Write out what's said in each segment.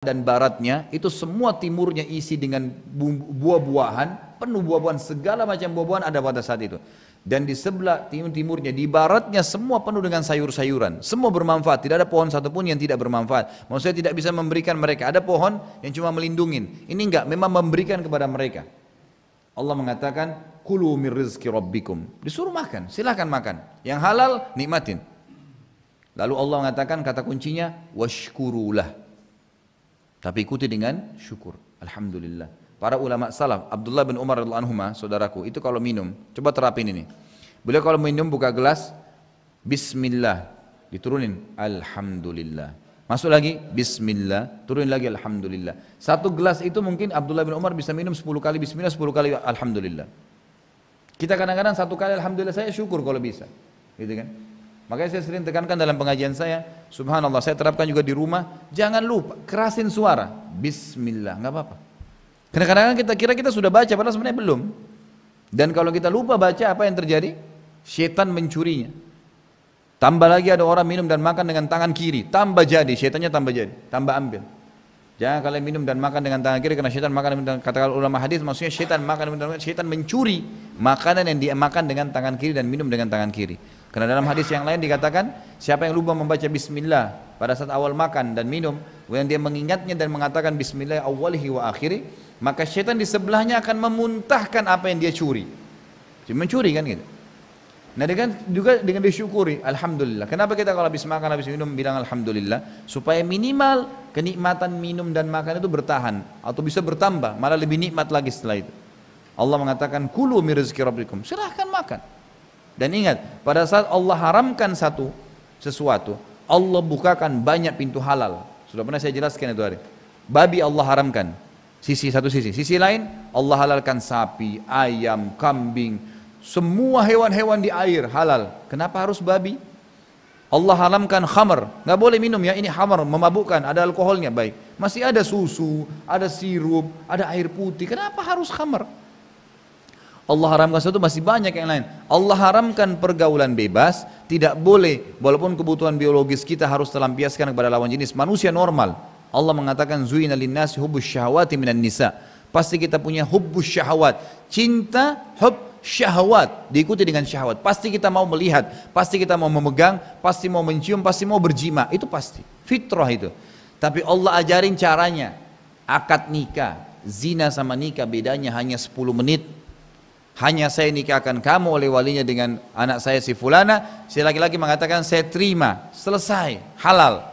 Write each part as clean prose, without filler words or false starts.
dan baratnya itu semua timurnya isi dengan buah-buahan, penuh buah-buahan, segala macam buah-buahan ada pada saat itu. Dan di sebelah timurnya, di baratnya semua penuh dengan sayur-sayuran, semua bermanfaat, tidak ada pohon satupun yang tidak bermanfaat. Maksudnya tidak bisa memberikan mereka, ada pohon yang cuma melindungin, ini enggak, memang memberikan kepada mereka. Allah mengatakan, kulu min rizki rabbikum, disuruh makan, silahkan makan, yang halal nikmatin. Lalu Allah mengatakan kata kuncinya, washkurulah. Tapi ikuti dengan syukur. Alhamdulillah. Para ulama salaf, Abdullah bin Umar radhiyallahu anhu, saudaraku, itu kalau minum, coba terapin ini. Beliau kalau minum buka gelas, Bismillah, diturunin, Alhamdulillah. Masuk lagi, Bismillah, turunin lagi, Alhamdulillah. Satu gelas itu mungkin Abdullah bin Umar bisa minum 10 kali Bismillah, 10 kali Alhamdulillah. Kita kadang-kadang satu kali Alhamdulillah saya syukur kalau bisa, gitu kan? Makanya saya sering tekankan dalam pengajian saya, subhanallah, saya terapkan juga di rumah, jangan lupa, kerasin suara, Bismillah, nggak apa-apa. Karena kadang-kadang kita kira kita sudah baca, padahal sebenarnya belum. Dan kalau kita lupa baca, apa yang terjadi? Syaitan mencurinya. Tambah lagi ada orang minum dan makan dengan tangan kiri, tambah jadi, syaitannya tambah jadi, tambah ambil. Jangan kalian minum dan makan dengan tangan kiri, karena syaitan makan dengan, kata ulama hadis, maksudnya syaitan makan dengan tangan, syaitan mencuri makanan yang dia makan dengan tangan kiri dan minum dengan tangan kiri. Karena dalam hadis yang lain dikatakan, siapa yang lupa membaca Bismillah pada saat awal makan dan minum, kemudian dia mengingatnya dan mengatakan Bismillah awalihi wa akhiri, maka syaitan di sebelahnya akan memuntahkan apa yang dia curi. Jadi mencuri kan gitu. Nah dengan juga dengan disyukuri, Alhamdulillah. Kenapa kita kalau habis makan, habis minum bilang Alhamdulillah? Supaya minimal kenikmatan minum dan makan itu bertahan atau bisa bertambah, malah lebih nikmat lagi setelah itu. Allah mengatakan kulu min rizki rabbikum, silahkan makan. Dan ingat, pada saat Allah haramkan sesuatu, Allah bukakan banyak pintu halal. Sudah pernah saya jelaskan itu hari. Babi Allah haramkan, satu sisi. Sisi lain, Allah halalkan sapi, ayam, kambing, semua hewan-hewan di air halal. Kenapa harus babi? Allah haramkan khamar, nggak boleh minum ya, ini khamar, memabukkan, ada alkoholnya, baik. Masih ada susu, ada sirup, ada air putih, kenapa harus khamar? Allah haramkan sesuatu, masih banyak yang lain. Allah haramkan pergaulan bebas, tidak boleh, walaupun kebutuhan biologis kita harus terlampiaskan kepada lawan jenis, manusia normal. Allah mengatakan zuina linnasi hubbus syahawati minan nisa. Pasti kita punya hubbus syahawat, cinta, hub syahwat, diikuti dengan syahwat. Pasti kita mau melihat, pasti kita mau memegang, pasti mau mencium, pasti mau berjima, itu pasti, fitrah itu. Tapi Allah ajarin caranya. Akad nikah, zina sama nikah bedanya hanya 10 menit. Hanya saya nikahkan kamu oleh walinya dengan anak saya si fulana, si laki-laki mengatakan saya terima, selesai, halal.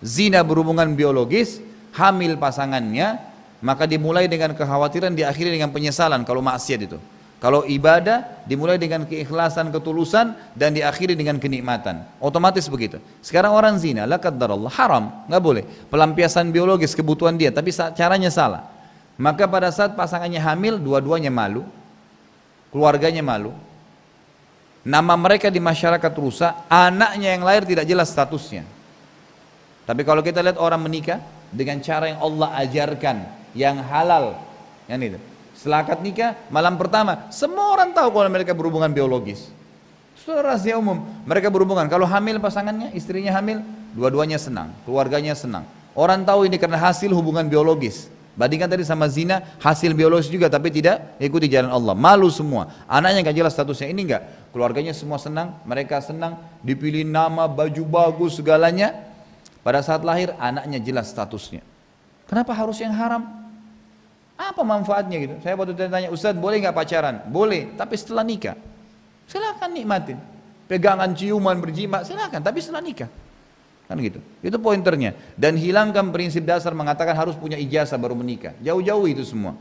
Zina berhubungan biologis, hamil pasangannya, maka dimulai dengan kekhawatiran, diakhiri dengan penyesalan kalau maksiat itu. Kalau ibadah dimulai dengan keikhlasan, ketulusan, dan diakhiri dengan kenikmatan. Otomatis begitu. Sekarang orang zina, la qaddarallah, haram, nggak boleh. Pelampiasan biologis kebutuhan dia, tapi caranya salah. Maka pada saat pasangannya hamil, dua-duanya malu, keluarganya malu, nama mereka di masyarakat rusak, anaknya yang lahir tidak jelas statusnya. Tapi kalau kita lihat orang menikah dengan cara yang Allah ajarkan, yang halal, yang itu. Setelah akad nikah, malam pertama, semua orang tahu kalau mereka berhubungan biologis. Itu rahasia umum. Mereka berhubungan. Kalau hamil pasangannya, istrinya hamil, dua-duanya senang, keluarganya senang. Orang tahu ini karena hasil hubungan biologis. Bandingkan tadi sama zina, hasil biologis juga tapi tidak ikuti jalan Allah, malu semua, anaknya gak jelas statusnya, ini enggak, keluarganya semua senang, mereka senang, dipilih nama, baju bagus, segalanya. Pada saat lahir anaknya jelas statusnya. Kenapa harus yang haram? Apa manfaatnya gitu? Saya waktu tanya, Ustaz boleh gak pacaran? Boleh, tapi setelah nikah silakan nikmatin, pegangan, ciuman, berjima, silakan, tapi setelah nikah. Kan gitu. Itu pointernya. Dan hilangkan prinsip dasar mengatakan harus punya ijazah baru menikah. Jauh-jauh itu semua.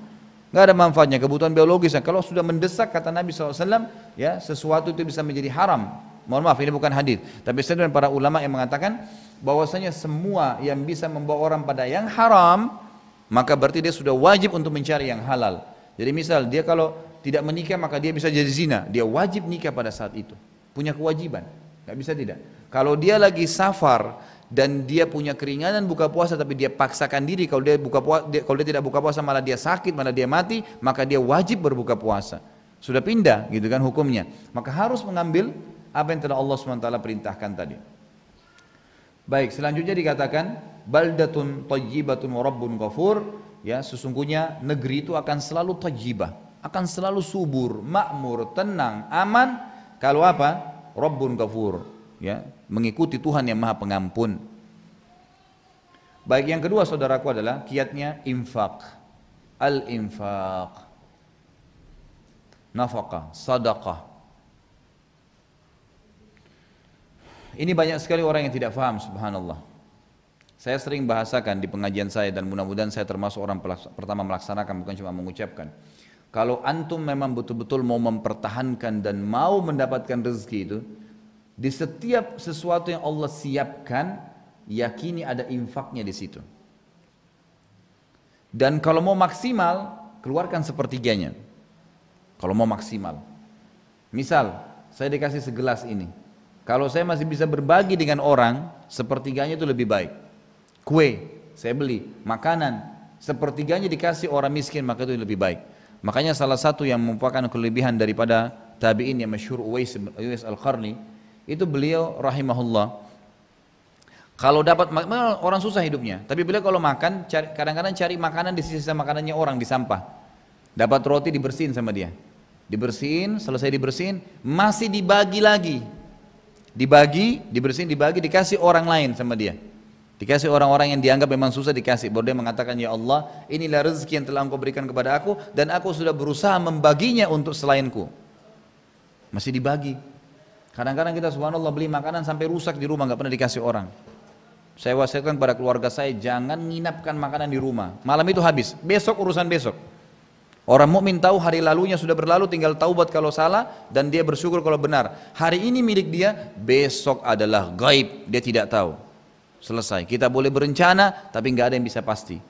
Nggak ada manfaatnya. Kebutuhan biologisnya. Kalau sudah mendesak, kata Nabi SAW, ya sesuatu itu bisa menjadi haram. Mohon maaf, ini bukan hadis. Tapi saya dan para ulama yang mengatakan bahwasanya semua yang bisa membawa orang pada yang haram, maka berarti dia sudah wajib untuk mencari yang halal. Jadi misal dia kalau tidak menikah maka dia bisa jadi zina. Dia wajib nikah pada saat itu. Punya kewajiban. Nggak bisa tidak. Kalau dia lagi safar dan dia punya keringanan buka puasa tapi dia paksakan diri, kalau dia tidak buka puasa malah dia sakit, malah dia mati, maka dia wajib berbuka puasa. Sudah pindah gitu kan hukumnya. Maka harus mengambil apa yang telah Allah SWT perintahkan tadi. Baik, selanjutnya dikatakan baldatun thayyibatun wa rabbun ghafur, ya, sesungguhnya negeri itu akan selalu thayyibah, akan selalu subur, makmur, tenang, aman kalau apa? Rabbun ghafur, ya, mengikuti Tuhan yang Maha Pengampun. Baik, yang kedua saudaraku adalah kiatnya infak. Al-infak, nafaqah, sadaqah. Ini banyak sekali orang yang tidak faham, subhanallah. Saya sering bahasakan di pengajian saya dan mudah-mudahan saya termasuk orang pertama melaksanakan, bukan cuma mengucapkan. Kalau antum memang betul-betul mau mempertahankan dan mau mendapatkan rezeki itu, di setiap sesuatu yang Allah siapkan, yakini ada infaknya di situ. Dan kalau mau maksimal, keluarkan sepertiganya. Kalau mau maksimal. Misal, saya dikasih segelas ini. Kalau saya masih bisa berbagi dengan orang, sepertiganya itu lebih baik. Kue, saya beli, makanan, sepertiganya dikasih orang miskin, maka itu lebih baik. Makanya salah satu yang merupakan kelebihan daripada tabi'in yang masyhur Uwais Al-Qarni, itu beliau rahimahullah, kalau dapat, orang susah hidupnya, tapi beliau kalau makan, kadang-kadang cari makanan di sisa makanannya orang di sampah. Dapat roti dibersihin sama dia. Dibersihin, selesai dibersihin, masih dibagi lagi. Dibagi, dibersihin, dibagi, dikasih orang lain sama dia. Dikasih orang-orang yang dianggap memang susah, dikasih. Baru dia mengatakan, ya Allah, inilah rezeki yang telah Engkau berikan kepada aku, dan aku sudah berusaha membaginya untuk selainku. Masih dibagi. Kadang-kadang kita subhanallah beli makanan sampai rusak di rumah, nggak pernah dikasih orang. Saya wasiatkan kepada keluarga saya, jangan nginapkan makanan di rumah. Malam itu habis, besok urusan besok. Orang mukmin tahu hari lalunya sudah berlalu, tinggal taubat kalau salah dan dia bersyukur kalau benar. Hari ini milik dia, besok adalah gaib, dia tidak tahu. Selesai. Kita boleh berencana, tapi nggak ada yang bisa pasti.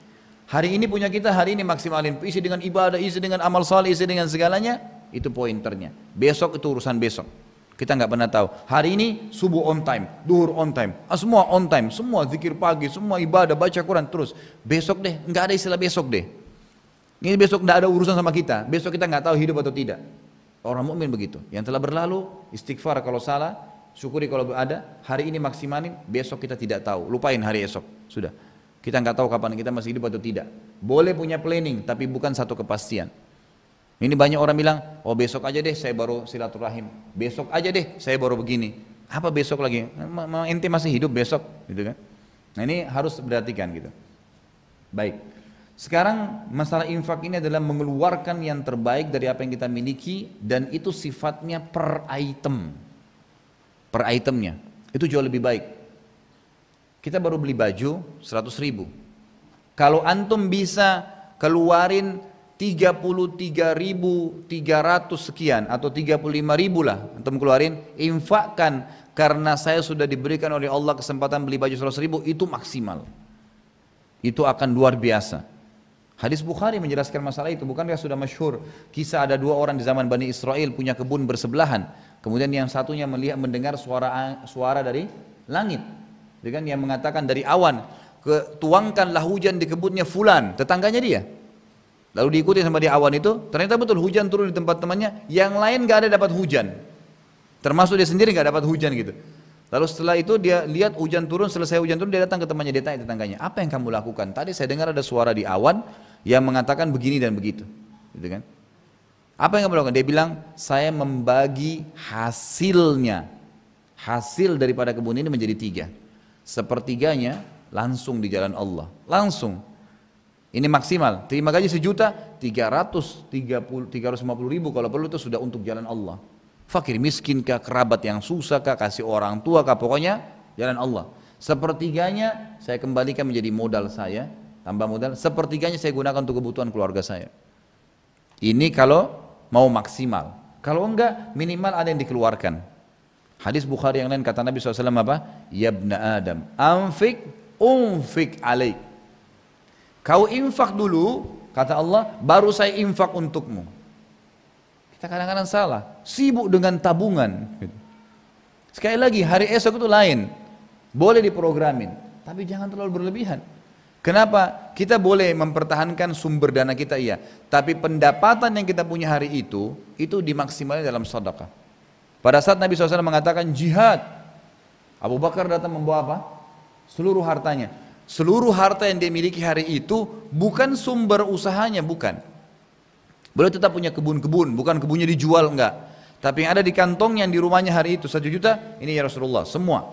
Hari ini punya kita, hari ini maksimalin, isi dengan ibadah, isi dengan amal saleh, isi dengan segalanya, itu pointernya. Besok itu urusan besok. Kita nggak pernah tahu. Hari ini subuh on time, duhur on time, semua on time, semua zikir pagi, semua ibadah, baca Quran terus. Besok deh, nggak ada istilah besok deh. Ini besok tidak ada urusan sama kita. Besok kita nggak tahu hidup atau tidak. Orang mukmin begitu. Yang telah berlalu, istighfar kalau salah, syukuri kalau ada. Hari ini maksimalin, besok kita tidak tahu. Lupain hari esok. Sudah. Kita nggak tahu kapan kita masih hidup atau tidak. Boleh punya planning, tapi bukan satu kepastian. Ini banyak orang bilang, oh besok aja deh saya baru silaturahim. Besok aja deh saya baru begini. Apa besok lagi? Ente masih hidup besok, gitu kan? Nah ini harus perhatikan gitu. Baik. Sekarang masalah infak ini adalah mengeluarkan yang terbaik dari apa yang kita miliki, dan itu sifatnya per item. Per itemnya. Itu jauh lebih baik. Kita baru beli baju 100.000. Kalau antum bisa keluarin 33.300 sekian atau 35.000 lah antum keluarin, infakkan karena saya sudah diberikan oleh Allah kesempatan beli baju 100.000, itu maksimal. Itu akan luar biasa. Hadis Bukhari menjelaskan masalah itu, bukankah sudah masyhur kisah ada dua orang di zaman Bani Israel punya kebun bersebelahan, kemudian yang satunya mendengar suara dari langit, dengan yang mengatakan dari awan, tuangkanlah hujan di kebunnya fulan, tetangganya dia. Lalu diikuti sama dia awan itu, ternyata betul hujan turun di tempat temannya, yang lain gak ada dapat hujan, termasuk dia sendiri gak dapat hujan gitu. Lalu setelah itu dia lihat hujan turun, selesai hujan turun dia datang ke temannya, dia tanya tetangganya, apa yang kamu lakukan? Tadi saya dengar ada suara di awan yang mengatakan begini dan begitu, gitu kan? Apa yang kamu lakukan? Dia bilang, saya membagi hasilnya, hasil daripada kebun ini menjadi 3. Sepertiganya langsung di jalan Allah, langsung. Ini maksimal, terima gaji 1.000.000, 350.000 kalau perlu itu sudah untuk jalan Allah. Fakir miskin kah, kerabat yang susah kah, kasih orang tua kah, pokoknya jalan Allah. Sepertiganya saya kembalikan menjadi modal saya, tambah modal, sepertiganya saya gunakan untuk kebutuhan keluarga saya. Ini kalau mau maksimal. Kalau enggak, minimal ada yang dikeluarkan. Hadis Bukhari yang lain kata Nabi SAW apa? Ya ibna Adam, unfik alaik. Kau infak dulu, kata Allah, baru saya infak untukmu. Kita kadang-kadang salah, sibuk dengan tabungan. Sekali lagi, hari esok itu lain, boleh diprogramin, tapi jangan terlalu berlebihan. Kenapa? Kita boleh mempertahankan sumber dana kita, iya, tapi pendapatan yang kita punya hari itu dimaksimalkan dalam sedekah. Pada saat Nabi SAW mengatakan jihad, Abu Bakar datang membawa apa? Seluruh hartanya. Seluruh harta yang dia miliki hari itu bukan sumber usahanya, bukan. Beliau tetap punya kebun-kebun, bukan kebunnya dijual, enggak. Tapi yang ada di kantong yang di rumahnya hari itu 1 juta, ini ya Rasulullah, semua.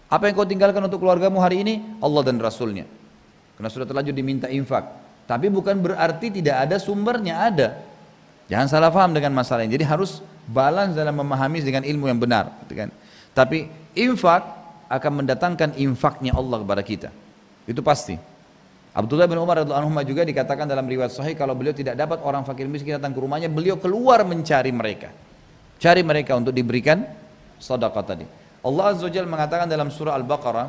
Apa yang kau tinggalkan untuk keluargamu hari ini? Allah dan Rasulnya. Karena sudah terlanjur diminta infak. Tapi bukan berarti tidak ada sumbernya, ada. Jangan salah paham dengan masalah ini. Jadi harus balance dalam memahami dengan ilmu yang benar. Gitu kan? Tapi infak akan mendatangkan infaknya Allah kepada kita. Itu pasti. Abdullah bin Umar radhiyallahu anhu juga dikatakan dalam riwayat sahih kalau beliau tidak dapat orang fakir miskin datang ke rumahnya, beliau keluar mencari mereka. Cari mereka untuk diberikan sedekah tadi. Allah Azza wa Jalla mengatakan dalam surah Al-Baqarah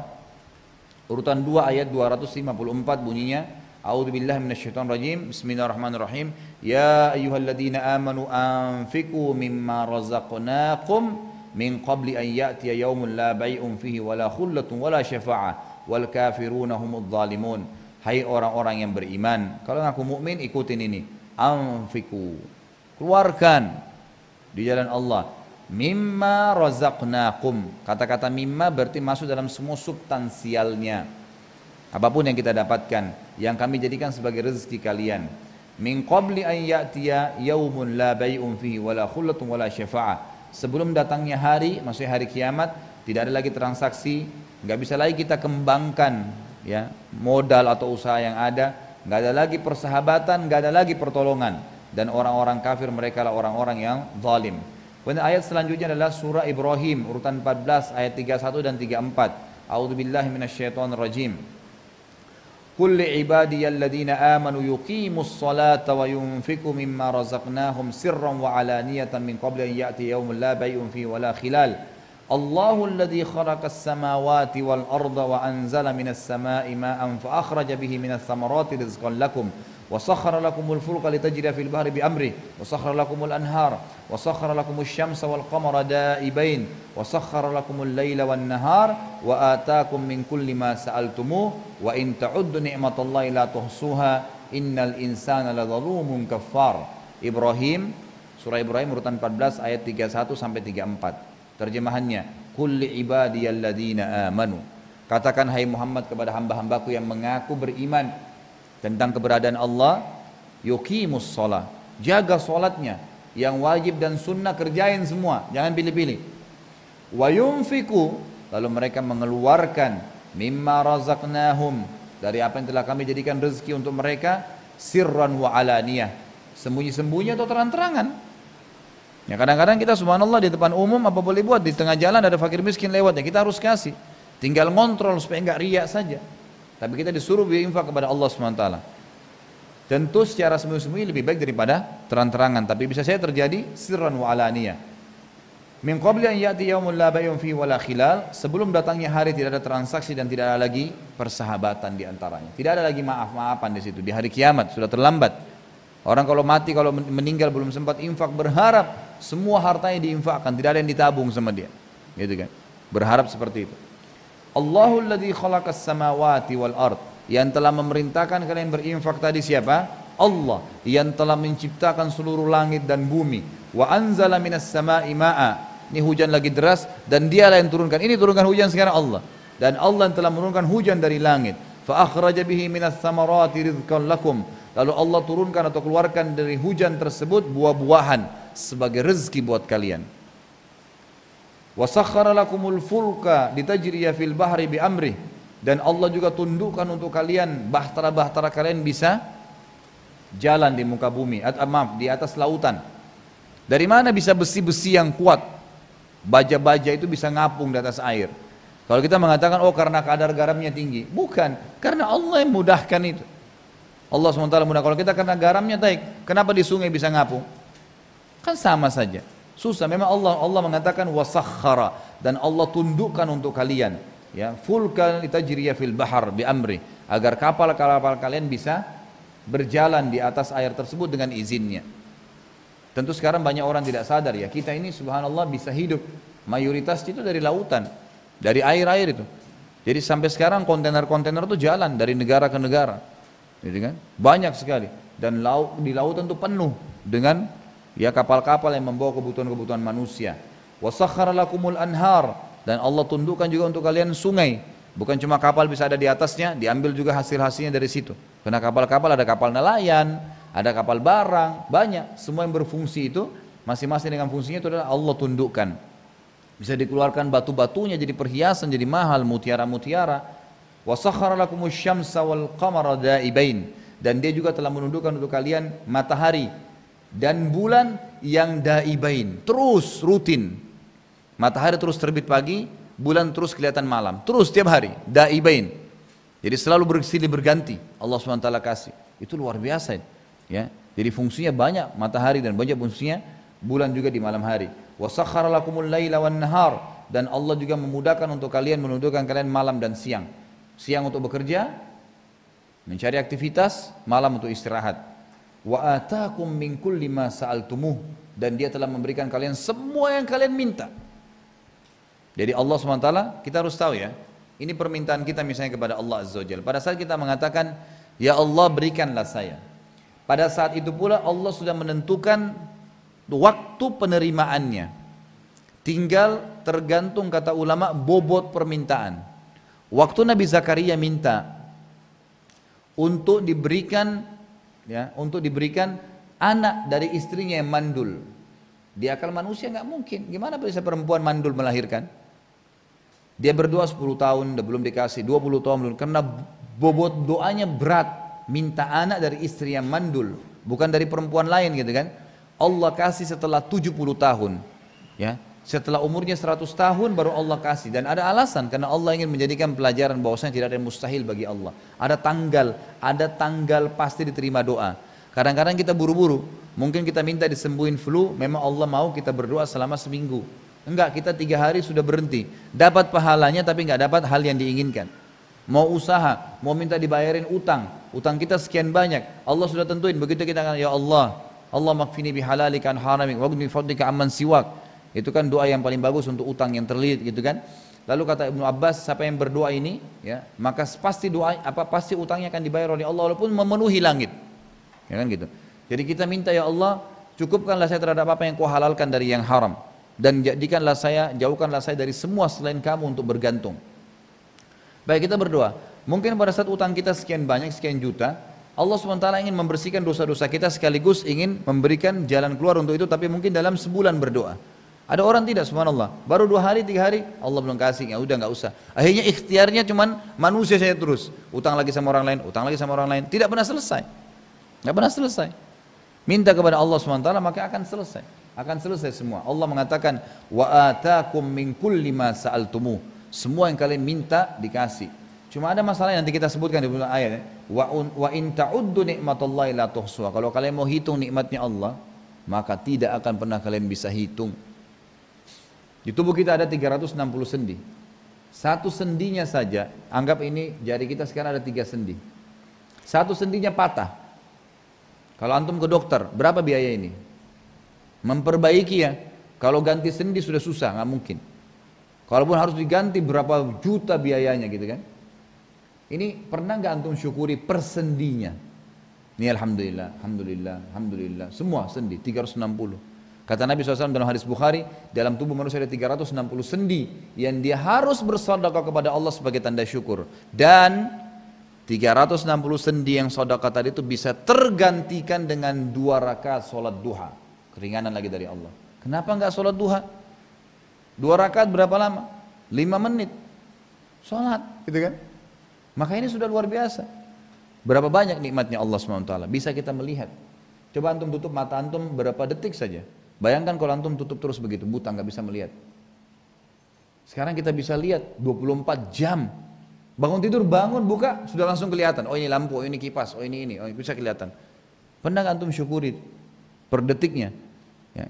urutan 2 ayat 254 bunyinya, A'udzubillahi minasyaitonir rajim. Bismillahirrahmanirrahim. Ya ayyuhalladzina amanu anfiqu mimma razaqnakum min qabli an ya'tiya yaumun la bai'un fihi wala khullatun wala syafa'ah wal kafiruna humudz zalimun. Hai orang-orang yang beriman, kalau ngaku mukmin ikutin ini. Anfiqu, keluarkan di jalan Allah. Mimma razaqnakum. Kata-kata mimma berarti masuk dalam semua substansialnya. Apapun yang kita dapatkan, yang kami jadikan sebagai rezeki kalian. Min qabli an ya'tiya yaumun la bai'un fihi wala khullatun wala syafa'ah. Sebelum datangnya hari, maksudnya hari kiamat, tidak ada lagi transaksi, nggak bisa lagi kita kembangkan ya modal atau usaha yang ada, nggak ada lagi persahabatan, nggak ada lagi pertolongan, dan orang-orang kafir mereka lah orang-orang yang zalim. Kemudian ayat selanjutnya adalah surah Ibrahim urutan 14 ayat 31 dan 34. A'udzubillahi minasyaitonir rajim. Qul li'ibadiyalladzina amanu yuqimus salata wa yunfiqu mimma razaqnahum sirran wa alaniyatan min qabli an ya'ti yaumun la bai'un fihi wala khilal. Allahu alladhi khalaqas samawati wal arda wa anzala minas samai ma'an fa akhraja bihi minas samarati rizqan lakum wa sakhkhara lakumul fulka litajriya fil bahri bi amri wa sakhkhara lakumul anhar wa sakhkhara lakumus syamsa wal qamara da'ibain wa sakhkhara lakumul laila wan nahar wa ataakum min kulli ma sa'altumuh wa in ta'uddu ni'matallahi la tuhsuha innal insana ladzalumun kaffar. Ibrahim, surah Ibrahim urutan 14 ayat 31 sampai 34. Terjemahannya, kulli ibadiyalladzina amanu. Katakan hai Muhammad kepada hamba-hambaku yang mengaku beriman tentang keberadaan Allah, yuqimus shalah, jaga salatnya, yang wajib dan sunnah kerjain semua, jangan pilih-pilih. Wa yunfiqu, lalu mereka mengeluarkan mimma razaqnahum, dari apa yang telah kami jadikan rezeki untuk mereka, sirran wa alaniyah, sembunyi-sembunyi atau terang-terangan. Ya kadang-kadang kita subhanallah di depan umum apa boleh buat, di tengah jalan ada fakir miskin lewat, ya kita harus kasih, tinggal ngontrol supaya enggak riak saja. Tapi kita disuruh berinfak kepada Allah SWT. Tentu secara sembunyi-sembunyi lebih baik daripada terang-terangan, tapi bisa saja terjadi sirran wa alaniyah. Min qabli an ya'ti yaumun la bai'un fihi wala khilal, sebelum datangnya hari tidak ada transaksi dan tidak ada lagi persahabatan di antaranya. Tidak ada lagi maaf-maafan di situ. Di hari kiamat sudah terlambat. Orang kalau mati, kalau meninggal belum sempat infak, berharap semua hartanya diinfakkan, tidak ada yang ditabung sama dia. Gitu kan? Berharap seperti itu. Allahul ladzi khalaqas samawati wal ard, yang telah memerintahkan kalian berinfak tadi siapa? Allah yang telah menciptakan seluruh langit dan bumi. Wa anzala minas sama'i ma'a, ini hujan lagi deras dan dialah yang turunkan. Ini turunkan hujan sekarang Allah. Dan Allah yang telah menurunkan hujan dari langit. Fa akhraja bihi minas samarati rizqan lakum, lalu Allah turunkan atau keluarkan dari hujan tersebut buah-buahan sebagai rezeki buat kalian. Wa sakhkhara lakumul fulka litajriya fil bahri bi amrih, dan Allah juga tundukkan untuk kalian bahtera-bahtera kalian bisa jalan di muka bumi, di atas lautan. Dari mana bisa besi-besi yang kuat? Baja-baja itu bisa ngapung di atas air. Kalau kita mengatakan oh karena kadar garamnya tinggi, bukan, karena Allah yang mudahkan itu. Allah SWT mudah. Kalau kita karena garamnya baik, kenapa di sungai bisa ngapung? Kan sama saja. Susah. Memang Allah mengatakan wasakhara, dan Allah tundukkan untuk kalian. Ya, fulka litajriya fil bahar bi amri, agar kapal-kapal kalian bisa berjalan di atas air tersebut dengan izinnya. Tentu sekarang banyak orang tidak sadar ya, kita ini subhanallah bisa hidup mayoritas itu dari lautan, dari air-air itu. Jadi sampai sekarang kontainer-kontainer itu jalan dari negara ke negara. Gitu kan? Banyak sekali, dan di lautan itu penuh dengan ya kapal-kapal yang membawa kebutuhan-kebutuhan manusia. Wasakhkhara lakumul anhar, dan Allah tundukkan juga untuk kalian sungai. Bukan cuma kapal bisa ada di atasnya, diambil juga hasil-hasilnya dari situ. Karena kapal-kapal ada kapal nelayan, ada kapal barang, banyak. Semua yang berfungsi itu, masing-masing dengan fungsinya itu adalah Allah tundukkan. Bisa dikeluarkan batu-batunya jadi perhiasan, jadi mahal, mutiara-mutiara. Wa sakhkhara lakumus syamsa wal qamara da'ibain. Dan dia juga telah menundukkan untuk kalian matahari dan bulan yang da'ibain, terus rutin. Matahari terus terbit pagi, bulan terus kelihatan malam, terus tiap hari, da'ibain. Jadi selalu bersilih berganti, Allah SWT kasih. Itu luar biasa ya. Jadi fungsinya banyak matahari dan banyak fungsinya bulan juga di malam hari. Wa sakhkhara lakumul laila wan nahar, dan Allah juga memudahkan untuk kalian, menundukkan kalian malam dan siang. Siang untuk bekerja, mencari aktivitas, malam untuk istirahat. Wa atakum min kulli ma sa'altumuh, dan dia telah memberikan kalian semua yang kalian minta. Jadi Allah SWT, kita harus tahu ya, ini permintaan kita misalnya kepada Allah Azza wa Jalla. Pada saat kita mengatakan, ya Allah berikanlah saya, pada saat itu pula Allah sudah menentukan waktu penerimaannya. Tinggal tergantung, kata ulama, bobot permintaan. Waktu Nabi Zakaria minta untuk diberikan anak dari istrinya yang mandul. Di akal manusia nggak mungkin. Gimana bisa perempuan mandul melahirkan? Dia berdoa 10 tahun, belum dikasih, 20 tahun belum. Karena bobot doanya berat. Minta anak dari istri yang mandul, bukan dari perempuan lain gitu kan. Allah kasih setelah 70 tahun. Ya, setelah umurnya 100 tahun baru Allah kasih. Dan ada alasan, karena Allah ingin menjadikan pelajaran bahwasanya tidak ada yang mustahil bagi Allah. Ada tanggal pasti diterima doa. Kadang-kadang kita buru-buru, mungkin kita minta disembuhin flu, memang Allah mau kita berdoa selama seminggu. Enggak, kita 3 hari sudah berhenti. Dapat pahalanya tapi enggak dapat hal yang diinginkan. Mau usaha, mau minta dibayarin utang kita sekian banyak. Allah sudah tentuin, begitu kita akan, ya Allah, Allah makfini bihalalika an haramik, wagni fadlika amman siwak. Itu kan doa yang paling bagus untuk utang yang terlilit gitu kan. Lalu kata Ibnu Abbas, siapa yang berdoa ini, ya, maka pasti pasti utangnya akan dibayar oleh Allah walaupun memenuhi langit. Ya kan gitu. Jadi kita minta, ya Allah, cukupkanlah saya terhadap apa yang kau halalkan dari yang haram, dan jauhkanlah saya dari semua selain kamu untuk bergantung. Baik, kita berdoa. Mungkin pada saat utang kita sekian banyak, sekian juta, Allah SWT ingin membersihkan dosa-dosa kita, sekaligus ingin memberikan jalan keluar untuk itu, tapi mungkin dalam sebulan berdoa. Ada orang tidak, subhanallah, baru 2 hari, 3 hari, Allah belum kasih, ya udah nggak usah. Akhirnya ikhtiarnya cuman manusia saya terus, utang lagi sama orang lain, utang lagi sama orang lain, tidak pernah selesai. Nggak pernah selesai. Minta kepada Allah SWT maka akan selesai semua. Allah mengatakan, wa atakum min kulli ma sa'altumuh, semua yang kalian minta dikasih. Cuma ada masalah yang nanti kita sebutkan di bulan ayat, wa in ta'uddu nikmatallahi la tuhsuha. Kalau kalian mau hitung nikmatnya Allah, maka tidak akan pernah kalian bisa hitung. Di tubuh kita ada 360 sendi. Satu sendinya saja, anggap ini jari kita sekarang ada 3 sendi. Satu sendinya patah. Kalau antum ke dokter, berapa biaya ini? Memperbaiki ya, kalau ganti sendi sudah susah, nggak mungkin. Kalaupun harus diganti berapa juta biayanya gitu kan. Ini pernah nggak antum syukuri per sendinya? Ini alhamdulillah, semua sendi 360. Kata Nabi SAW dalam hadis Bukhari, dalam tubuh manusia ada 360 sendi yang dia harus bersedekah kepada Allah sebagai tanda syukur. Dan 360 sendi yang sedekah tadi itu bisa tergantikan dengan 2 rakaat sholat duha. Keringanan lagi dari Allah. Kenapa nggak sholat duha? 2 rakaat berapa lama? 5 menit. Sholat, gitu kan? Maka ini sudah luar biasa. Berapa banyak nikmatnya Allah SWT. Bisa kita melihat. Coba antum tutup mata antum berapa detik saja. Bayangkan kalau antum tutup terus begitu, buta, nggak bisa melihat. Sekarang kita bisa lihat 24 jam. Bangun tidur, bangun, buka, sudah langsung kelihatan. Oh ini lampu, oh ini kipas, oh ini, oh bisa kelihatan. Pernah nggak antum syukuri per detiknya? Ya.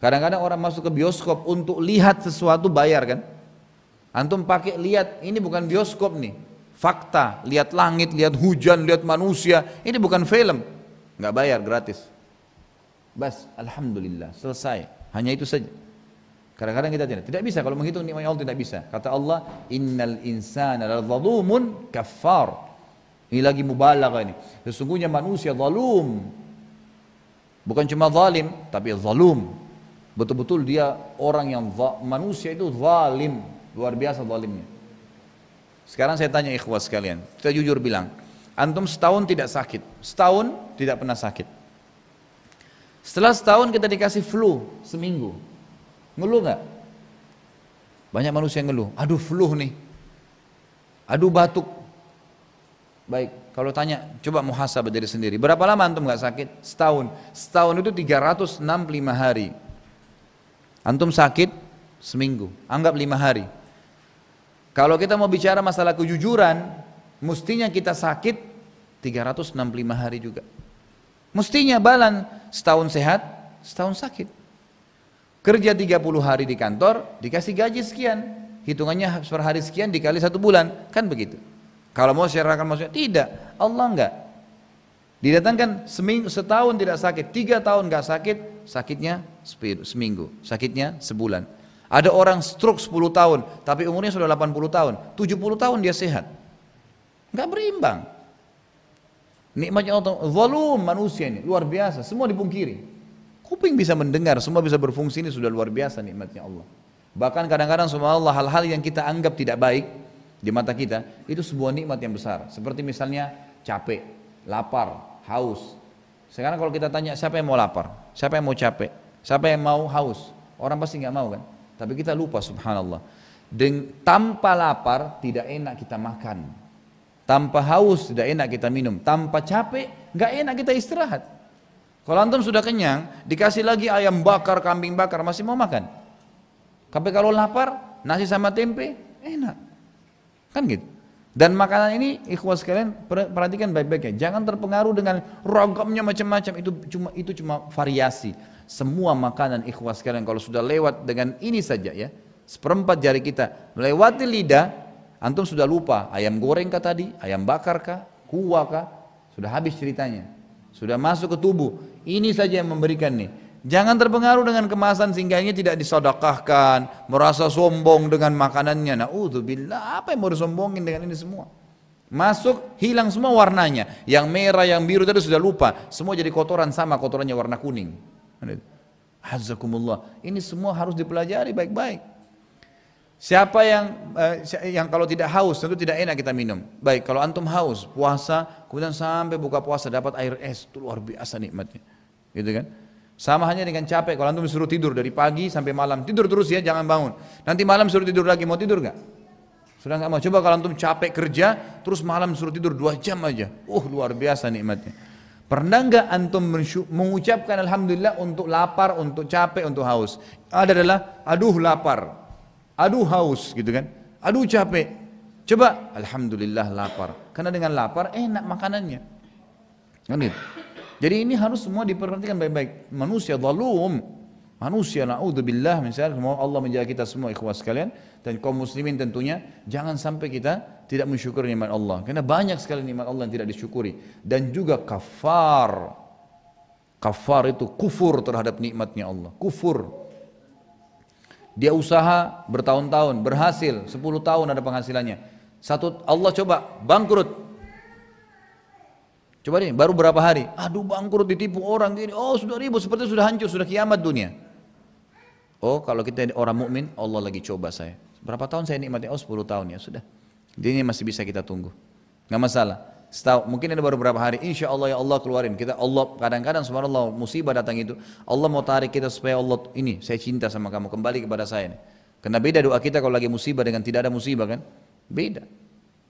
Kadang-kadang orang masuk ke bioskop untuk lihat sesuatu bayar kan? Antum pakai lihat, ini bukan bioskop nih. Fakta, lihat langit, lihat hujan, lihat manusia. Ini bukan film, nggak bayar, gratis. Bas, alhamdulillah, selesai. Hanya itu saja. Kadang-kadang kita tidak bisa, kalau menghitung nikmat Allah tidak bisa. Kata Allah, innal insana lazalumun kaffar. Ini lagi mubalaghah ini. Sesungguhnya manusia zalum. Bukan cuma zalim, tapi zalum. Betul-betul dia orang yang manusia itu zalim, luar biasa zalimnya. Sekarang saya tanya ikhwas sekalian, kita jujur bilang, antum setahun tidak sakit, setahun tidak pernah sakit. Setelah setahun kita dikasih flu seminggu, ngeluh nggak? Banyak manusia yang ngeluh, aduh flu nih, aduh batuk. Baik, kalau tanya, coba muhasabah diri sendiri, berapa lama antum nggak sakit? Setahun. Setahun itu 365 hari. Antum sakit seminggu, anggap 5 hari. Kalau kita mau bicara masalah kejujuran, mestinya kita sakit 365 hari juga. Mestinya balan, setahun sehat, setahun sakit. Kerja 30 hari di kantor, dikasih gaji sekian. Hitungannya per hari sekian dikali 1 bulan, kan begitu. Kalau mau syarakan maksudnya, tidak, Allah enggak. Didatangkan setahun tidak sakit, 3 tahun enggak sakit, sakitnya seminggu, sakitnya sebulan. Ada orang stroke 10 tahun, tapi umurnya sudah 80 tahun, 70 tahun dia sehat. Enggak berimbang. Nikmatnya Allah, zalim manusia ini, luar biasa, semua dipungkiri. Kuping bisa mendengar, semua bisa berfungsi, ini sudah luar biasa nikmatnya Allah. Bahkan kadang-kadang subhanallah hal-hal yang kita anggap tidak baik di mata kita, itu sebuah nikmat yang besar. Seperti misalnya capek, lapar, haus. Sekarang kalau kita tanya siapa yang mau lapar, siapa yang mau capek, siapa yang mau haus, orang pasti nggak mau kan? Tapi kita lupa subhanallah. Tanpa lapar tidak enak kita makan. Tanpa haus tidak enak kita minum, tanpa capek nggak enak kita istirahat. Kalau antum sudah kenyang, dikasih lagi ayam bakar, kambing bakar, masih mau makan. Tapi kalau lapar, nasi sama tempe enak, kan gitu. Dan makanan ini, ikhwas sekalian, perhatikan baik-baik ya. Jangan terpengaruh dengan ragamnya macam-macam, itu cuma variasi. Semua makanan ikhwas sekalian kalau sudah lewat dengan ini saja ya, seperempat jari kita melewati lidah, antum sudah lupa ayam goreng kah tadi, ayam bakar kah, kuah kah, sudah habis ceritanya, sudah masuk ke tubuh. Ini saja yang memberikan nih. Jangan terpengaruh dengan kemasan sehingga ini tidak disedekahkan, merasa sombong dengan makanannya. Na'udzubillah, apa yang mau disombongin dengan ini semua? Masuk, hilang semua warnanya. Yang merah, yang biru tadi sudah lupa. Semua jadi kotoran sama, kotorannya warna kuning. Azzakumullah. Ini semua harus dipelajari baik-baik. Siapa yang kalau tidak haus tentu tidak enak kita minum. Baik, kalau antum haus, puasa, kemudian sampai buka puasa dapat air es, itu luar biasa nikmatnya. Gitu kan? Sama hanya dengan capek, kalau antum disuruh tidur dari pagi sampai malam, tidur terus ya, jangan bangun. Nanti malam suruh tidur lagi, mau tidur gak? Sudah gak mau. Coba kalau antum capek kerja, terus malam suruh tidur 2 jam aja. Luar biasa nikmatnya. Pernah gak antum mengucapkan alhamdulillah untuk lapar, untuk capek, untuk haus? Ada adalah, aduh lapar, aduh haus gitu kan, aduh capek. Coba, alhamdulillah lapar. Karena dengan lapar enak makanannya. Kan gitu. Jadi ini harus semua diperhatikan baik-baik. Manusia zalum, manusia na'udzubillah, misalnya semoga Allah menjaga kita semua ikhwas sekalian, dan kaum muslimin tentunya jangan sampai kita tidak mensyukuri nikmat Allah. Karena banyak sekali nikmat Allah yang tidak disyukuri. Dan juga kafar. Kafar itu kufur terhadap nikmatnya Allah. Kufur. Dia usaha bertahun-tahun, berhasil, 10 tahun ada penghasilannya. Allah coba bangkrut. Coba deh, baru berapa hari, aduh bangkrut, ditipu orang gini, sudah ribut, seperti sudah hancur, sudah kiamat dunia. Kalau kita orang mukmin, Allah lagi coba saya. Berapa tahun saya nikmati? 10 tahun ya sudah. Ini masih bisa kita tunggu, nggak masalah. Setahun, mungkin ada baru berapa hari, insya Allah ya Allah keluarin. Allah kadang-kadang subhanallah musibah datang itu, Allah mau tarik kita supaya Allah ini, saya cinta sama kamu, kembali kepada saya. Karena beda doa kita kalau lagi musibah dengan tidak ada musibah kan, beda.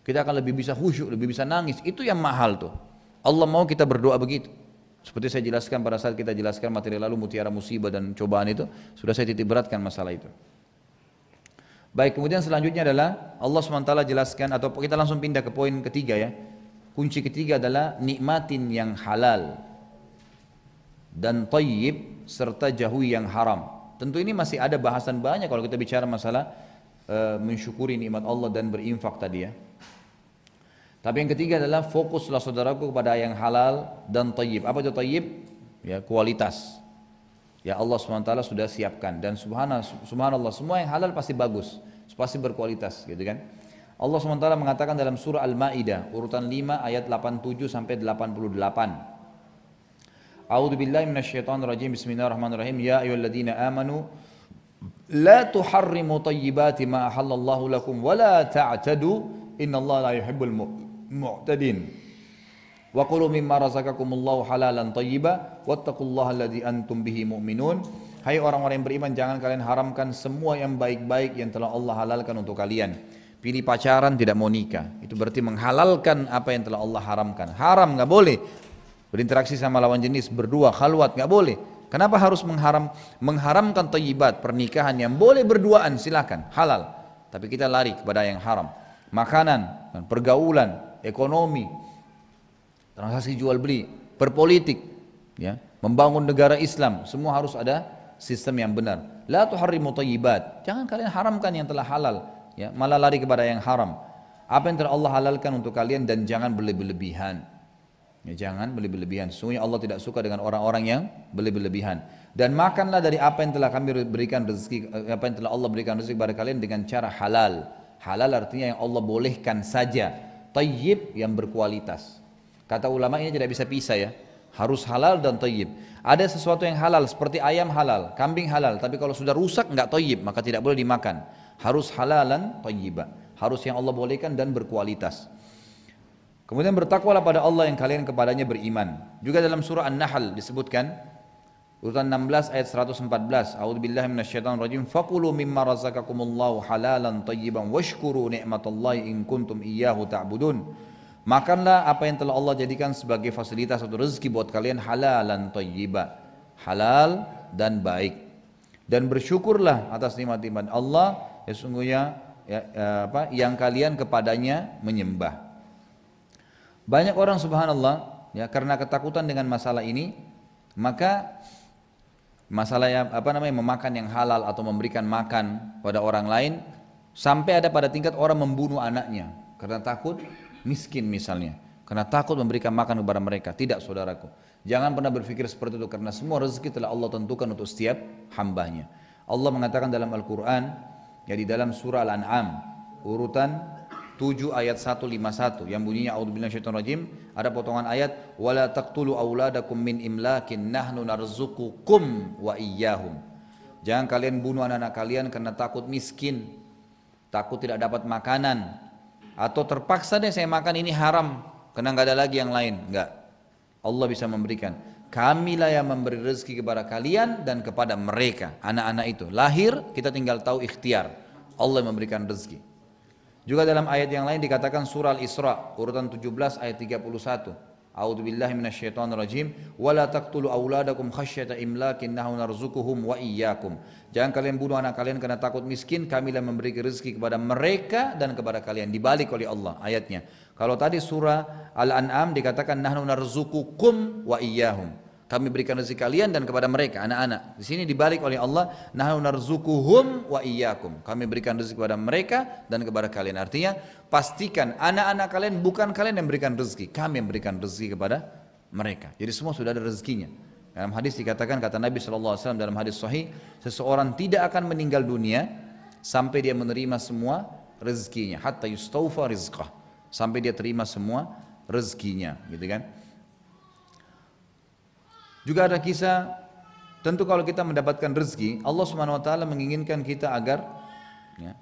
Kita akan lebih bisa khusyuk, lebih bisa nangis, itu yang mahal tuh. Allah mau kita berdoa begitu. Seperti saya jelaskan pada saat kita jelaskan materi lalu mutiara musibah dan cobaan itu, sudah saya titik beratkan masalah itu. Baik, kemudian selanjutnya adalah Allah SWT jelaskan, atau kita langsung pindah ke poin ketiga ya. Kunci ketiga adalah nikmatin yang halal dan thayyib serta jauhi yang haram. Tentu ini masih ada bahasan banyak kalau kita bicara masalah mensyukuri nikmat Allah dan berinfak tadi ya. Tapi yang ketiga adalah fokuslah saudaraku kepada yang halal dan thayyib. Apa itu thayyib? Ya, kualitas. Ya Allah SWT sudah siapkan, dan subhanallah semua yang halal pasti bagus, pasti berkualitas gitu kan. Allah SWT mengatakan dalam surah Al-Maidah urutan 5 ayat 87 sampai 88. A'udzu billahi minasyaitonir rajim. Bismillahirrahmanirrahim. Ya ayyuhalladzina amanu la tuharrimu thayyibati ma ahallallahu lakum wa la ta'tadu innallaha la yuhibbul mu'tadin. Wa qulu mimma razaqakumullahu halalan thayyiba wattaqullaha alladzi antum bihi mu'minun. Hai orang-orang yang beriman, jangan kalian haramkan semua yang baik-baik yang telah Allah halalkan untuk kalian. Pilih pacaran, tidak mau nikah, itu berarti menghalalkan apa yang telah Allah haramkan. Haram, nggak boleh berinteraksi sama lawan jenis, berdua, khalwat, nggak boleh. Kenapa harus mengharamkan thayyibat, pernikahan yang boleh berduaan, silakan, halal. Tapi kita lari kepada yang haram. Makanan, pergaulan, ekonomi, transaksi jual beli, berpolitik, ya, membangun negara Islam, semua harus ada sistem yang benar. La tuharrimu thayyibat, jangan kalian haramkan yang telah halal, ya, malah lari kepada yang haram. Apa yang telah Allah halalkan untuk kalian, dan jangan berlebihan. Ya, jangan berlebihan. Sesungguhnya Allah tidak suka dengan orang-orang yang berlebihan. Dan makanlah dari apa yang telah kami berikan rezeki, apa yang telah Allah berikan rezeki kepada kalian dengan cara halal. Halal artinya yang Allah bolehkan saja. Thayyib yang berkualitas. Kata ulama ini tidak bisa pisah, ya. Harus halal dan thayyib. Ada sesuatu yang halal seperti ayam halal, kambing halal, tapi kalau sudah rusak enggak thayyib, maka tidak boleh dimakan. Harus halalan thayyiba. Harus yang Allah bolehkan dan berkualitas. Kemudian bertakwalah pada Allah yang kalian kepadanya beriman. Juga dalam surah An-Nahl disebutkan urutan 16 ayat 114. A'udzubillahi minasyaitonirrajim. Faqulu mimma razaqakumullahu halalan thayyiban washkuru ni'matallahi in kuntum iyyahu ta'budun. Makanlah apa yang telah Allah jadikan sebagai fasilitas atau rezeki buat kalian, halalan thayyiba, halal dan baik. Dan bersyukurlah atas nikmat-nikmat Allah ya, sesungguhnya yang kalian kepadanya menyembah. Banyak orang subhanallah ya, karena ketakutan dengan masalah ini, maka masalah yang memakan yang halal atau memberikan makan pada orang lain, sampai ada pada tingkat orang membunuh anaknya karena takut miskin misalnya, karena takut memberikan makan kepada mereka. Tidak, saudaraku, jangan pernah berpikir seperti itu, karena semua rezeki telah Allah tentukan untuk setiap hambanya. Allah mengatakan dalam Al-Quran, ya, di dalam surah Al-An'am urutan 7 ayat 151 yang bunyinya a'udzubillahi minasyaitonirrajim, ada potongan ayat wala taqtulu auladakum min imlakin nahnu narzuqukum wa iyyahum. Jangan kalian bunuh anak-anak kalian karena takut miskin, takut tidak dapat makanan, atau terpaksa deh saya makan ini haram karena nggak ada lagi yang lain. Enggak, Allah bisa memberikan. Kamilah yang memberi rezeki kepada kalian dan kepada mereka. Anak-anak itu lahir, kita tinggal tahu ikhtiar, Allah yang memberikan rezeki. Juga dalam ayat yang lain dikatakan surah Al-Isra urutan 17 ayat 31. A'udzubillahi minasyaitonirrajim wala taqtulu auladakum khasyata imlakin nahnu narzuquhum wa iyyakum. Jangan kalian bunuh anak kalian karena takut miskin, kamilah memberi rezeki kepada mereka dan kepada kalian. Dibalik oleh Allah ayatnya. Kalau tadi surah Al-An'am dikatakan nahnu narzuqukum wa iyyahum, kami berikan rezeki kalian dan kepada mereka anak-anak. Di sini dibalik oleh Allah, nahnu narzuquhum wa iyyakum, kami berikan rezeki kepada mereka dan kepada kalian. Artinya pastikan anak-anak kalian bukan kalian yang berikan rezeki, kami yang berikan rezeki kepada mereka. Jadi semua sudah ada rezekinya. Dalam hadis dikatakan, kata Nabi SAW dalam hadis sahih, seseorang tidak akan meninggal dunia sampai dia menerima semua rezekinya, hatta yustawfa rizqah, sampai dia terima semua rezekinya, gitu kan. Juga ada kisah, tentu kalau kita mendapatkan rezeki, Allah Subhanahu wa taala menginginkan kita agar ya,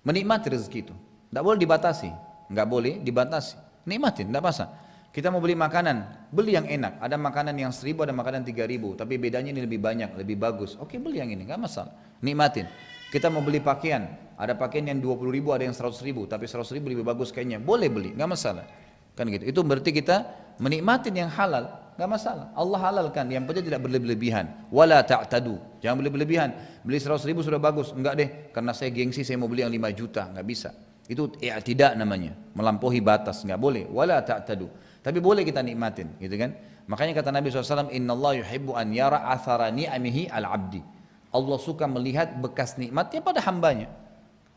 menikmati rezeki itu. Tidak boleh dibatasi, nggak boleh dibatasi. Nikmatin, tidak masalah. Kita mau beli makanan, beli yang enak. Ada makanan yang 1.000, ada makanan 3.000, tapi bedanya ini lebih banyak, lebih bagus. Oke, beli yang ini, nggak masalah. Nikmatin. Kita mau beli pakaian, ada pakaian yang 20.000, ada yang 100.000, tapi 100.000 lebih bagus kayaknya. Boleh beli, nggak masalah. Kan gitu. Itu berarti kita menikmatin yang halal. Gak masalah, Allah halalkan, yang penting tidak berlebihan. Wala ta'tadu, jangan berlebihan. Beli 100.000 sudah bagus, enggak deh, karena saya gengsi saya mau beli yang 5 juta, enggak bisa. Itu tidak namanya, melampaui batas, enggak boleh. Wala ta'tadu, tapi boleh kita nikmatin, gitu kan. Makanya kata Nabi SAW, innallaha yuhibbu an yara athara ni'amihi al-abdi. Allah suka melihat bekas nikmatnya pada hambanya.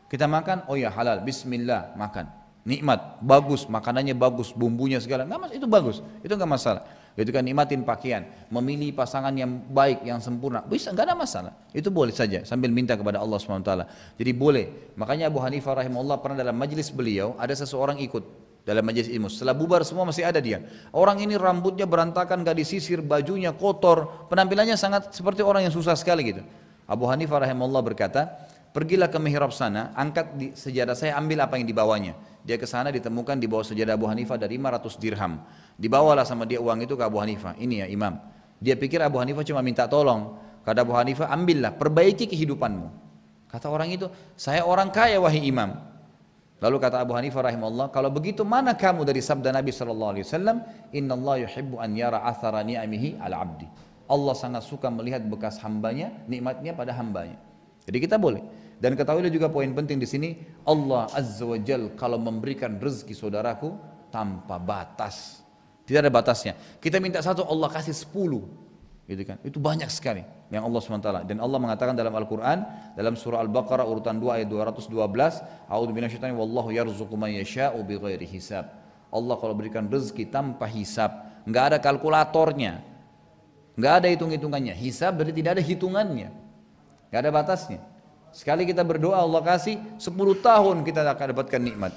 Kita makan, oh ya halal, bismillah, makan. Nikmat, bagus, makanannya bagus, bumbunya segala, enggak masalah, itu bagus, itu enggak masalah. Itu kan nikmatin pakaian, memilih pasangan yang baik, yang sempurna, bisa, enggak ada masalah. Itu boleh saja sambil minta kepada Allah SWT. Jadi boleh. Makanya Abu Hanifah rahimahullah pernah dalam majlis beliau ada seseorang ikut dalam majlis ilmu. Setelah bubar semua masih ada dia. Orang ini rambutnya berantakan, enggak disisir, bajunya kotor, penampilannya sangat seperti orang yang susah sekali gitu. Abu Hanifah rahimahullah berkata, pergilah ke mihrab sana, angkat sejadah saya, ambil apa yang dibawanya. Dia ke sana, ditemukan di bawah sejadah Abu Hanifah ada 500 dirham. Dibawalah sama dia uang itu ke Abu Hanifah. Ini ya imam. Dia pikir Abu Hanifah cuma minta tolong. Kata Abu Hanifah, ambillah, perbaiki kehidupanmu. Kata orang itu, saya orang kaya wahai imam. Lalu kata Abu Hanifah rahimahullah, kalau begitu mana kamu dari sabda Nabi SAW, Inna Allah yuhibbu an yara athara ni'amihi ala abdi. Allah sangat suka melihat bekas hambanya, nikmatnya pada hambanya. Jadi kita boleh. Dan ketahuilah juga poin penting di sini, Allah Azza wa Jal kalau memberikan rezeki saudaraku tanpa batas. Tidak ada batasnya. Kita minta satu, Allah kasih 10. Gitu kan? Itu banyak sekali yang Allah SWT. Dan Allah mengatakan dalam Al-Quran, dalam surah Al-Baqarah urutan 2 ayat 212, A'udzu minasyaitonir wallahu yarzuqu man yasha'u bighairi hisab. Allah kalau berikan rezeki tanpa hisab, enggak ada kalkulatornya, enggak ada hitung-hitungannya. Hisab berarti tidak ada hitungannya, enggak ada batasnya. Sekali kita berdoa Allah kasih, 10 tahun kita akan dapatkan nikmat.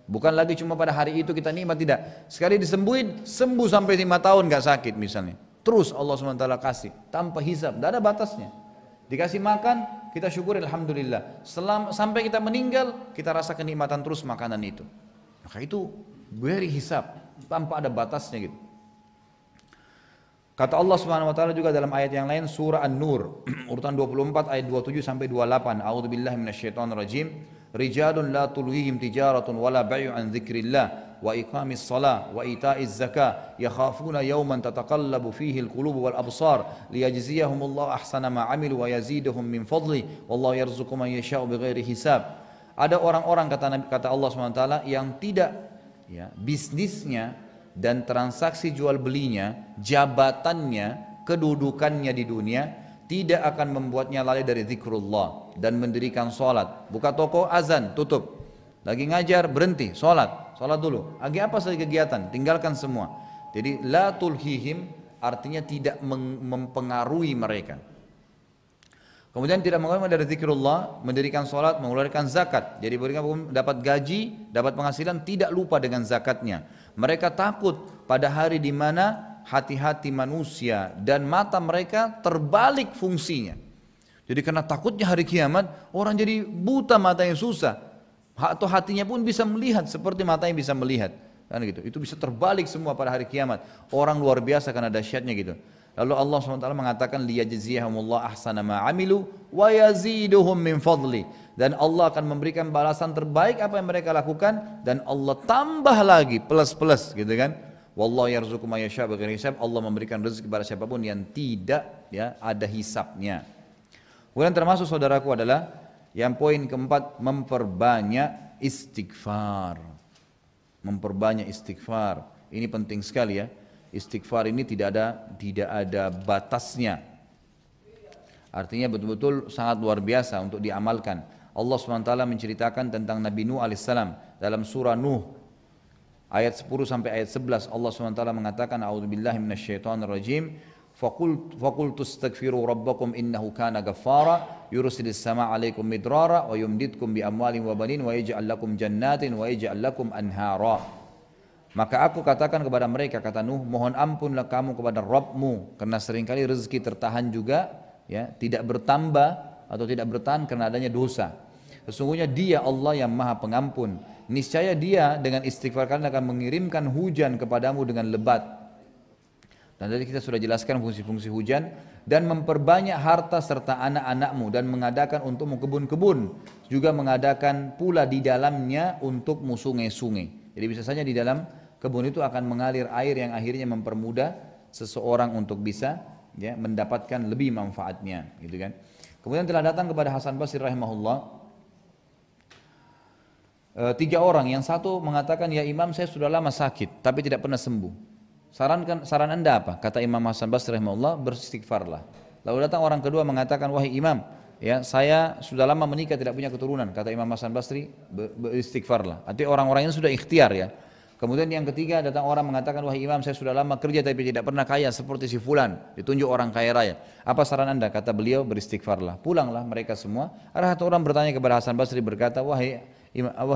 Bukan lagi cuma pada hari itu kita nikmat, tidak. Sekali disembuhin, sembuh sampai 5 tahun enggak sakit misalnya. Terus Allah SWT kasih tanpa hisab, tidak ada batasnya. Dikasih makan, kita syukur alhamdulillah. Sampai kita meninggal, kita rasa kenikmatan terus makanan itu. Maka itu beri hisab tanpa ada batasnya gitu. Kata Allah Subhanahu wa taala juga dalam ayat yang lain surah An-Nur urutan 24 ayat 27 sampai 28. A'udzubillahi minasyaitonirrajim. Rijalun la tulhihim tijaratun wala bai'un an dzikrillah wa iqamis shalah wa ita'iz zakah yakhafuna yawman tataqallabu fihi al-qulub wal absar liyajziyahumullahu ahsana ma 'amilu wa yazidahum min fadli wallahu yarzuqu man yasha'u bighairi hisab. Ada orang-orang kata Allah SWT yang tidak ya, bisnisnya dan transaksi jual belinya, jabatannya, kedudukannya di dunia tidak akan membuatnya lalai dari zikrullah dan mendirikan sholat. Buka toko, azan, tutup. Lagi ngajar, berhenti, sholat dulu. Lagi apa saja kegiatan, tinggalkan semua. Jadi la tulhihim artinya tidak mempengaruhi mereka. Kemudian tidak mengeluarkan dari zikrullah, mendirikan sholat, mengeluarkan zakat. Jadi mereka dapat gaji, dapat penghasilan, tidak lupa dengan zakatnya. Mereka takut pada hari di mana hati-hati manusia dan mata mereka terbalik fungsinya. Jadi karena takutnya hari kiamat, orang jadi buta, matanya susah. Atau hatinya pun bisa melihat seperti matanya bisa melihat. Kan gitu. Itu bisa terbalik semua pada hari kiamat. Orang luar biasa karena dahsyatnya gitu. Lalu Allah SWT mengatakan liyajziyahumullah ahsana ma amilu wa yaziduhum min fadli. Dan Allah akan memberikan balasan terbaik apa yang mereka lakukan dan Allah tambah lagi plus gitu kan. Wallahu yarzuqu may yasha' bighairi hisab. Allah memberikan rezeki kepada siapapun yang tidak ya ada hisabnya. Kemudian termasuk saudaraku adalah yang poin keempat, memperbanyak istighfar. Memperbanyak istighfar. Ini penting sekali ya. Istighfar ini tidak ada batasnya. Artinya betul-betul sangat luar biasa untuk diamalkan. Allah SWT menceritakan tentang Nabi Nuh alaihissalam dalam surah Nuh ayat 10 sampai ayat 11. Allah SWT mengatakan a'udzubillahi minasyaitonirrajim. Faqultu astaghfiru rabbakum innahu kana ghaffara yursilis sama 'alaikum midrara wa yumdidkum bi amwalin wa banin wa yaj'al lakum jannatin wa yaj'al lakum anhara. Maka aku katakan kepada mereka, kata Nuh, mohon ampunlah kamu kepada Rabbmu, karena seringkali rezeki tertahan juga, ya, tidak bertambah atau tidak bertahan karena adanya dosa. Sesungguhnya Dia Allah yang Maha Pengampun. Niscaya Dia dengan istighfar kalian akan mengirimkan hujan kepadamu dengan lebat. Dan tadi kita sudah jelaskan fungsi-fungsi hujan dan memperbanyak harta serta anak-anakmu dan mengadakan untukmu kebun-kebun, juga mengadakan pula di dalamnya untukmu sungai-sungai. Jadi bisa saja di dalam kebun itu akan mengalir air yang akhirnya mempermudah seseorang untuk bisa ya, mendapatkan lebih manfaatnya, gitu kan. Kemudian telah datang kepada Hasan Basri rahimahullah 3 orang, yang satu mengatakan, ya Imam, saya sudah lama sakit tapi tidak pernah sembuh. Saran Anda apa? Kata Imam Hasan Basri rahimahullah, beristighfarlah. Lalu datang orang kedua mengatakan, wahai Imam, ya saya sudah lama menikah tidak punya keturunan. Kata Imam Hasan Basri, beristighfarlah. Artinya orang-orang ini sudah ikhtiar ya. Kemudian yang ketiga datang orang mengatakan, wahai Imam, saya sudah lama kerja tapi tidak pernah kaya seperti si fulan, ditunjuk orang kaya raya. Apa saran Anda? Kata beliau, beristighfarlah. Pulanglah mereka semua. Ada satu orang bertanya kepada Hasan Basri berkata, wahai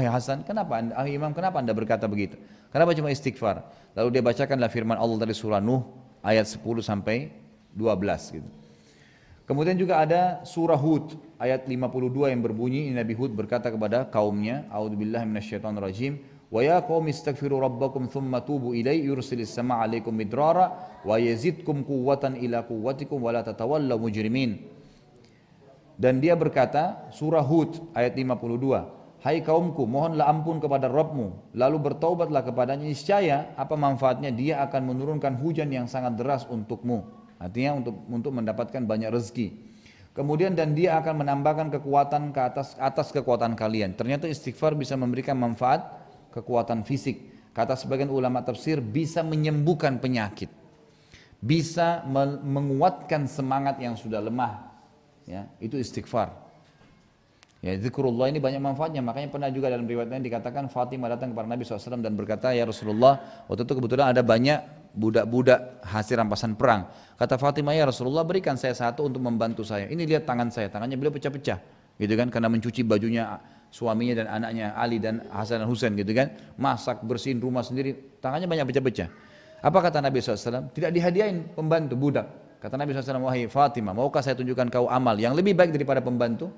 Hasan, kenapa Imam, kenapa Anda berkata begitu? Kenapa cuma istighfar? Lalu dia bacakanlah firman Allah dari surah Nuh ayat 10 sampai 12 gitu. Kemudian juga ada surah Hud ayat 52 yang berbunyi, Nabi Hud berkata kepada kaumnya, a'udzubillahi minasyaitonirrajim, wa ya qaumi istaghfiru rabbakum thumma tubu ilaihi yursilis samaa'a 'alaikum midrara wa yazidkum quwwatan ila quwwatikum wa la tatawallaw mujrimin. Dan dia berkata, surah Hud ayat 52, hai kaumku, mohonlah ampun kepada Rabbmu, lalu bertaubatlah kepadanya, niscaya apa manfaatnya, dia akan menurunkan hujan yang sangat deras untukmu. Artinya untuk mendapatkan banyak rezeki. Kemudian dan dia akan menambahkan kekuatan ke atas kekuatan kalian. Ternyata istighfar bisa memberikan manfaat kekuatan fisik. Kata sebagian ulama tafsir, bisa menyembuhkan penyakit, bisa menguatkan semangat yang sudah lemah. Ya, itu istighfar. Ya, zikrullah ini banyak manfaatnya. Makanya pernah juga dalam riwayat lain dikatakan Fatimah datang kepada Nabi SAW dan berkata, ya Rasulullah, waktu itu kebetulan ada banyak budak-budak hasil rampasan perang. Kata Fatimah, ya Rasulullah, berikan saya satu untuk membantu saya. Ini lihat tangan saya, tangannya beliau pecah-pecah, gitu kan? Karena mencuci bajunya suaminya dan anaknya Ali dan Hasan dan Husain, gitu kan? Masak, bersihin rumah sendiri, tangannya banyak pecah-pecah. Apa kata Nabi SAW? Tidak dihadiahin pembantu budak. Kata Nabi SAW, wahai Fatimah, maukah saya tunjukkan kau amal yang lebih baik daripada pembantu?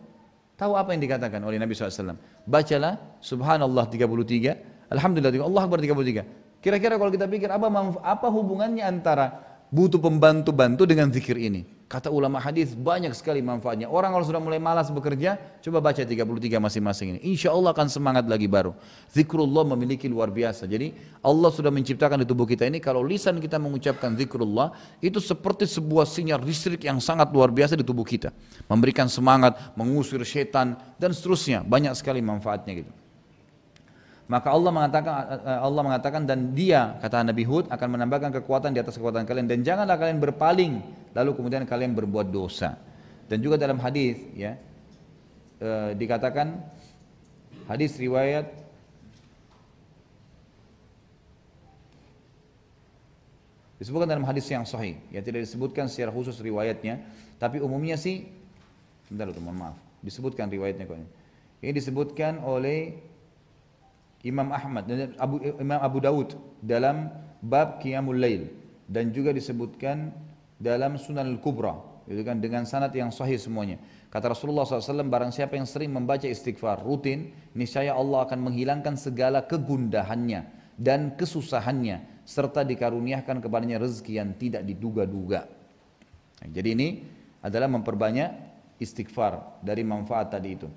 Tahu apa yang dikatakan oleh Nabi SAW? Bacalah Subhanallah 33, Alhamdulillah 33, Allah Akbar 33. Kira-kira kalau kita pikir apa hubungannya antara butuh pembantu-bantu dengan zikir ini? Kata ulama hadis banyak sekali manfaatnya. Orang kalau sudah mulai malas bekerja, coba baca 33 masing-masing ini. Insya Allah akan semangat lagi baru. Zikrullah memiliki luar biasa. Jadi Allah sudah menciptakan di tubuh kita ini, kalau lisan kita mengucapkan zikrullah, itu seperti sebuah sinyal listrik yang sangat luar biasa di tubuh kita. Memberikan semangat, mengusir setan, dan seterusnya. Banyak sekali manfaatnya gitu. Maka Allah mengatakan dan dia, kata Nabi Hud, akan menambahkan kekuatan di atas kekuatan kalian, dan janganlah kalian berpaling lalu kemudian kalian berbuat dosa. Dan juga dalam hadis ya dikatakan, hadis riwayat disebutkan dalam hadis yang sahih, ya tidak disebutkan secara khusus riwayatnya, tapi umumnya sih, mohon maaf, disebutkan riwayatnya kok ini. Ini disebutkan oleh Imam Ahmad dan Imam Abu Dawud dalam bab Qiyamul Lail, dan juga disebutkan dalam Sunan Al-Kubra, itu kan dengan sanad yang sahih semuanya. Kata Rasulullah SAW, barang siapa yang sering membaca istighfar rutin, niscaya Allah akan menghilangkan segala kegundahannya dan kesusahannya, serta dikaruniakan kepadanya rezeki yang tidak diduga-duga. Nah, jadi ini adalah memperbanyak istighfar dari manfaat tadi itu.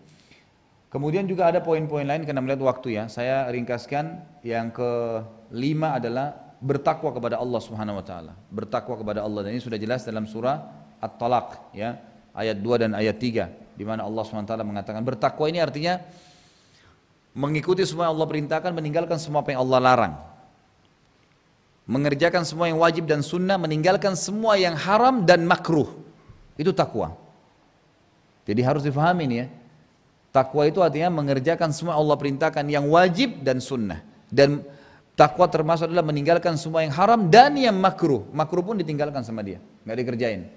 Kemudian juga ada poin-poin lain karena melihat waktu ya. Saya ringkaskan, yang kelima adalah bertakwa kepada Allah Subhanahu wa taala. Bertakwa kepada Allah, dan ini sudah jelas dalam surah At-Talaq ya, ayat 2 dan ayat 3, di mana Allah Subhanahu wa taala mengatakan bertakwa ini artinya mengikuti semua yang Allah perintahkan, meninggalkan semua apa yang Allah larang. Mengerjakan semua yang wajib dan sunnah, meninggalkan semua yang haram dan makruh. Itu takwa. Jadi harus difahami ini ya. Takwa itu artinya mengerjakan semua Allah perintahkan yang wajib dan sunnah. Dan takwa termasuk adalah meninggalkan semua yang haram dan yang makruh. Makruh pun ditinggalkan sama dia, nggak dikerjain.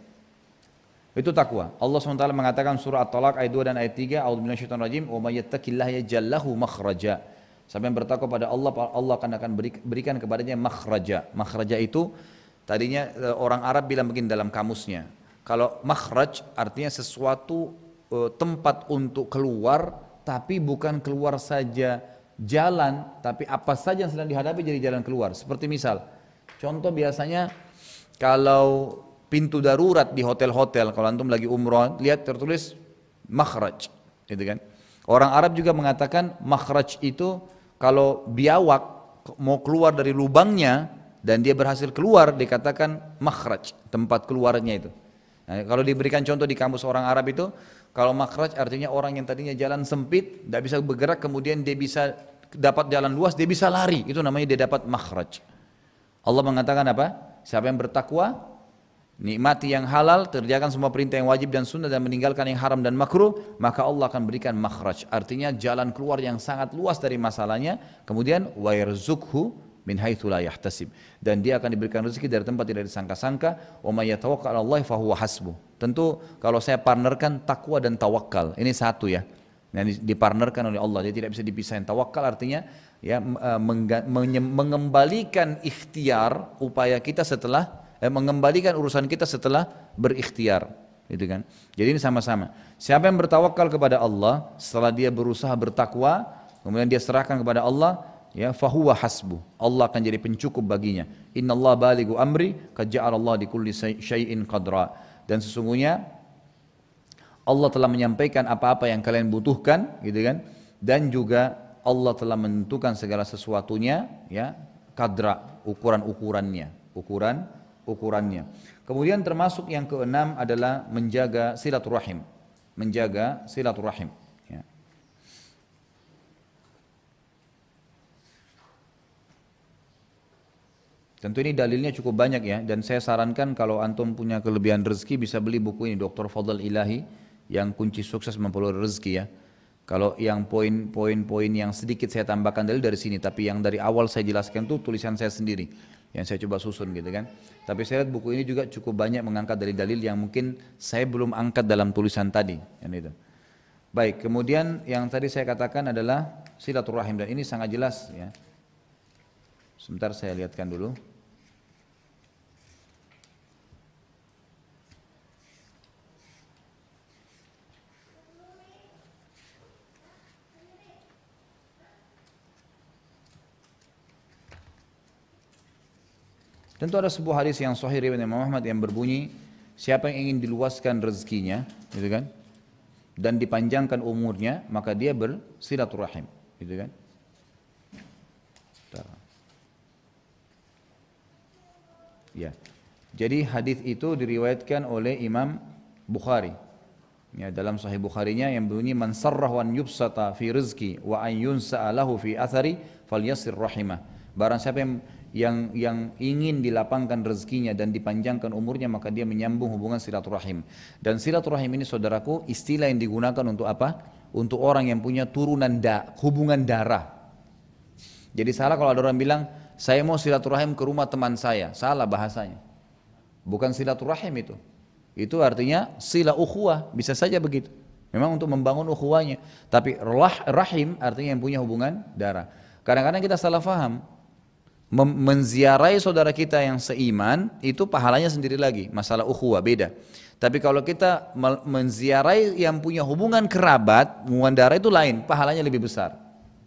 Itu takwa. Allah SWT mengatakan surah At-Talaq ayat 2 dan ayat 3, A'udzu minasyaitonir rajim, wa may yattaqillaha yaj'al lahu makhraja. Siapa yang bertakwa pada Allah, Allah akan berikan kepadanya makhraja. Makhraja itu tadinya orang Arab bilang begini dalam kamusnya. Kalau makhraj artinya sesuatu tempat untuk keluar, tapi bukan keluar saja jalan, tapi apa saja yang sedang dihadapi jadi jalan keluar. Seperti misal, contoh biasanya kalau pintu darurat di hotel-hotel, kalau antum lagi umroh, lihat tertulis makhraj, gitu kan. Orang Arab juga mengatakan makhraj itu kalau biawak mau keluar dari lubangnya dan dia berhasil keluar, dikatakan makhraj, tempat keluarnya itu. Nah, kalau diberikan contoh di kamus orang Arab itu, kalau makhraj artinya orang yang tadinya jalan sempit, tidak bisa bergerak, kemudian dia bisa dapat jalan luas, dia bisa lari, itu namanya dia dapat makhraj. Allah mengatakan apa? Siapa yang bertakwa, nikmati yang halal, kerjakan semua perintah yang wajib dan sunnah, dan meninggalkan yang haram dan makruh, maka Allah akan berikan makhraj, artinya jalan keluar yang sangat luas dari masalahnya. Kemudian wa yarzuqhu min haitsu la yahtasib, dan dia akan diberikan rezeki dari tempat tidak disangka-sangka. Wa may yatawakkal 'ala Allah fa huwa hasbuh. Tentu kalau saya partnerkan takwa dan tawakal, ini satu ya, yang dipartnerkan oleh Allah, dia tidak bisa dipisahin. Tawakal artinya ya mengembalikan ikhtiar upaya kita setelah mengembalikan urusan kita setelah berikhtiar. gitu kan. Jadi ini sama-sama. Siapa yang bertawakal kepada Allah setelah dia berusaha bertakwa, kemudian dia serahkan kepada Allah, ya fahuwa hasbuh. Allah akan jadi pencukup baginya. Innallaha balighu amri, qad ja'alallahu di kulli syai'in qadra. Dan sesungguhnya Allah telah menyampaikan apa-apa yang kalian butuhkan, gitu kan? Dan juga Allah telah menentukan segala sesuatunya, ya, kadra, ukurannya. Kemudian termasuk yang keenam adalah menjaga silaturahim. Menjaga silaturahim. Ya. Tentu ini dalilnya cukup banyak ya, dan saya sarankan kalau antum punya kelebihan rezeki bisa beli buku ini Dr. Fadl Ilahi yang kunci sukses memperoleh rezeki ya. Kalau yang poin-poin yang sedikit saya tambahkan dalil dari sini, tapi yang dari awal saya jelaskan itu tulisan saya sendiri yang saya coba susun gitu kan. Tapi saya lihat buku ini juga cukup banyak mengangkat dari dalil yang mungkin saya belum angkat dalam tulisan tadi kan itu. Baik, kemudian yang tadi saya katakan adalah silaturahim, dan ini sangat jelas ya. Sebentar saya lihatkan dulu. Tentu ada sebuah hadis yang sahih riwayat Imam Ahmad yang berbunyi, siapa yang ingin diluaskan rezekinya, gitu kan, dan dipanjangkan umurnya, maka dia bersilaturahim, gitu kan. Ya. Jadi hadis itu diriwayatkan oleh Imam Bukhari. Ya, dalam Sahih Bukharinya yang berbunyi man sarrahu an yubsata fi rizqi wa an yunsa'a lahu fi athari falyasir rahimah. Barang siapa yang ingin dilapangkan rezekinya dan dipanjangkan umurnya, maka dia menyambung hubungan silaturahim. Dan silaturahim ini saudaraku istilah yang digunakan untuk apa? Untuk orang yang punya turunan hubungan darah. Jadi salah kalau ada orang bilang saya mau silaturahim ke rumah teman saya, salah bahasanya. Bukan silaturahim itu. Itu artinya sila ukhuwah, bisa saja begitu. Memang untuk membangun ukhuwahnya. Tapi rahim artinya yang punya hubungan darah. Kadang-kadang kita salah faham. Menziarahi saudara kita yang seiman itu pahalanya sendiri lagi, masalah ukhuwah beda. Tapi kalau kita menziarahi yang punya hubungan kerabat, hubungan darah itu lain, pahalanya lebih besar.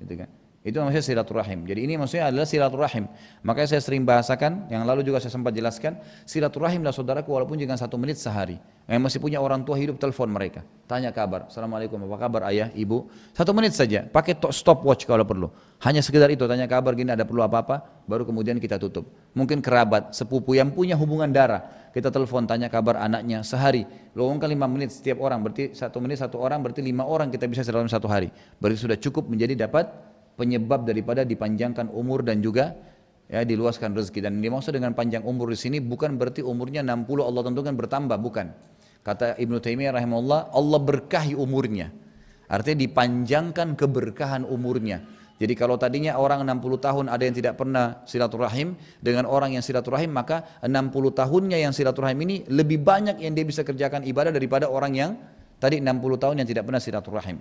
Gitu kan? Itu maksudnya silaturahim. Jadi ini maksudnya adalah silaturahim. Makanya saya sering bahasakan, yang lalu juga saya sempat jelaskan, silaturahimlah saudaraku walaupun jangan 1 menit sehari. Yang masih punya orang tua hidup, telepon mereka, tanya kabar, assalamualaikum, apa kabar ayah, ibu, 1 menit saja, pakai stopwatch kalau perlu. Hanya sekedar itu, tanya kabar gini, ada perlu apa-apa, baru kemudian kita tutup. Mungkin kerabat, sepupu yang punya hubungan darah, kita telepon, tanya kabar anaknya sehari, luangkan 5 menit setiap orang, berarti 1 menit 1 orang, berarti 5 orang kita bisa dalam 1 hari. Berarti sudah cukup menjadi dapat penyebab daripada dipanjangkan umur dan juga ya diluaskan rezeki. Dan dimaksud dengan panjang umur di sini bukan berarti umurnya 60 Allah tentukan bertambah, bukan. Kata Ibnu Taimiyah rahimahullah, Allah berkahi umurnya. Artinya dipanjangkan keberkahan umurnya. Jadi kalau tadinya orang 60 tahun ada yang tidak pernah silaturahim, dengan orang yang silaturahim maka 60 tahunnya yang silaturahim ini lebih banyak yang dia bisa kerjakan ibadah daripada orang yang tadi 60 tahun yang tidak pernah silaturahim.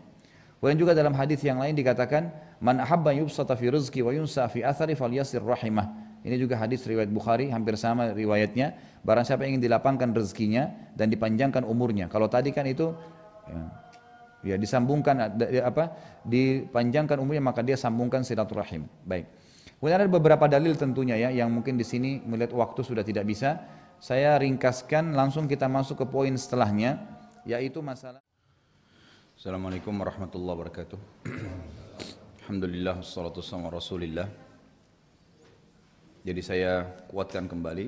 Kemudian juga dalam hadis yang lain dikatakan man ahabba yubsata fi rizqi wa yunsa fi athari falyasir rahimah. Ini juga hadis riwayat Bukhari, hampir sama riwayatnya. Barang siapa yang ingin dilapangkan rezekinya dan dipanjangkan umurnya. Kalau tadi kan itu ya disambungkan dipanjangkan umurnya, maka dia sambungkan silaturahim. Baik. Kemudian ada beberapa dalil tentunya ya yang mungkin di sini melihat waktu sudah tidak bisa. Saya ringkaskan, langsung kita masuk ke poin setelahnya, yaitu masalah. Assalamualaikum warahmatullahi wabarakatuh. Alhamdulillah, wassalatu wassalamu ala Rasulillah. Jadi saya kuatkan kembali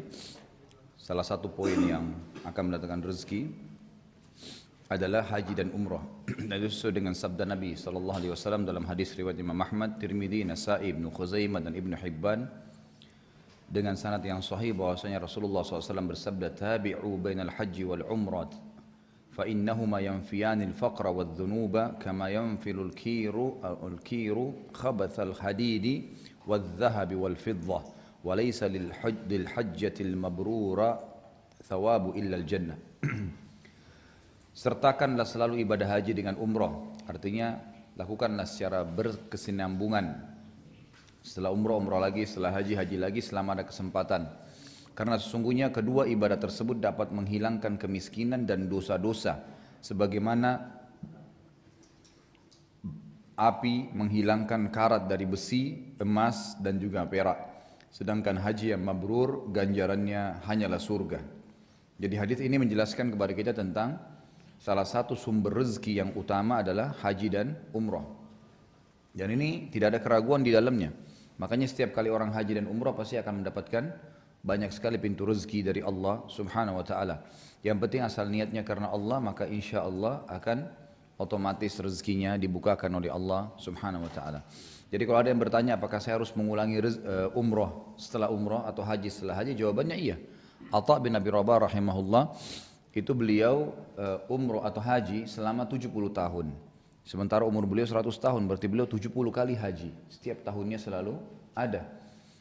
salah satu poin yang akan mendatangkan rezeki adalah haji dan umrah. Dan itu sesuai dengan sabda Nabi SAW dalam hadis riwayat Imam Ahmad, Tirmidzi, Nasa'i, Ibnu Khuzaimah dan Ibnu Hibban dengan sanad yang sahih bahwasanya Rasulullah SAW bersabda, tabi'u bainal haji wal umrat فإنهما ينفيان الفقر والذنوب كما ينفي الكير خبث الحديد والذهب والفضة وليس للحجة المبرورة ثواب إلا الجنة. Sertakanlah selalu ibadah haji dengan umrah. Artinya lakukanlah secara berkesinambungan. Setelah umrah lagi, setelah haji lagi selama ada kesempatan. Karena sesungguhnya kedua ibadah tersebut dapat menghilangkan kemiskinan dan dosa-dosa. Sebagaimana api menghilangkan karat dari besi, emas dan juga perak. Sedangkan haji yang mabrur ganjarannya hanyalah surga. Jadi hadis ini menjelaskan kepada kita tentang salah satu sumber rezeki yang utama adalah haji dan umrah. Dan ini tidak ada keraguan di dalamnya. Makanya setiap kali orang haji dan umrah pasti akan mendapatkan banyak sekali pintu rezeki dari Allah Subhanahu wa taala. Yang penting asal niatnya karena Allah, maka insya Allah akan otomatis rezekinya dibukakan oleh Allah Subhanahu wa taala. Jadi kalau ada yang bertanya apakah saya harus mengulangi umrah setelah umrah atau haji setelah haji, jawabannya iya. Atha bin Abi Rabah rahimahullah itu beliau umrah atau haji selama 70 tahun. Sementara umur beliau 100 tahun, berarti beliau 70 kali haji. Setiap tahunnya selalu ada.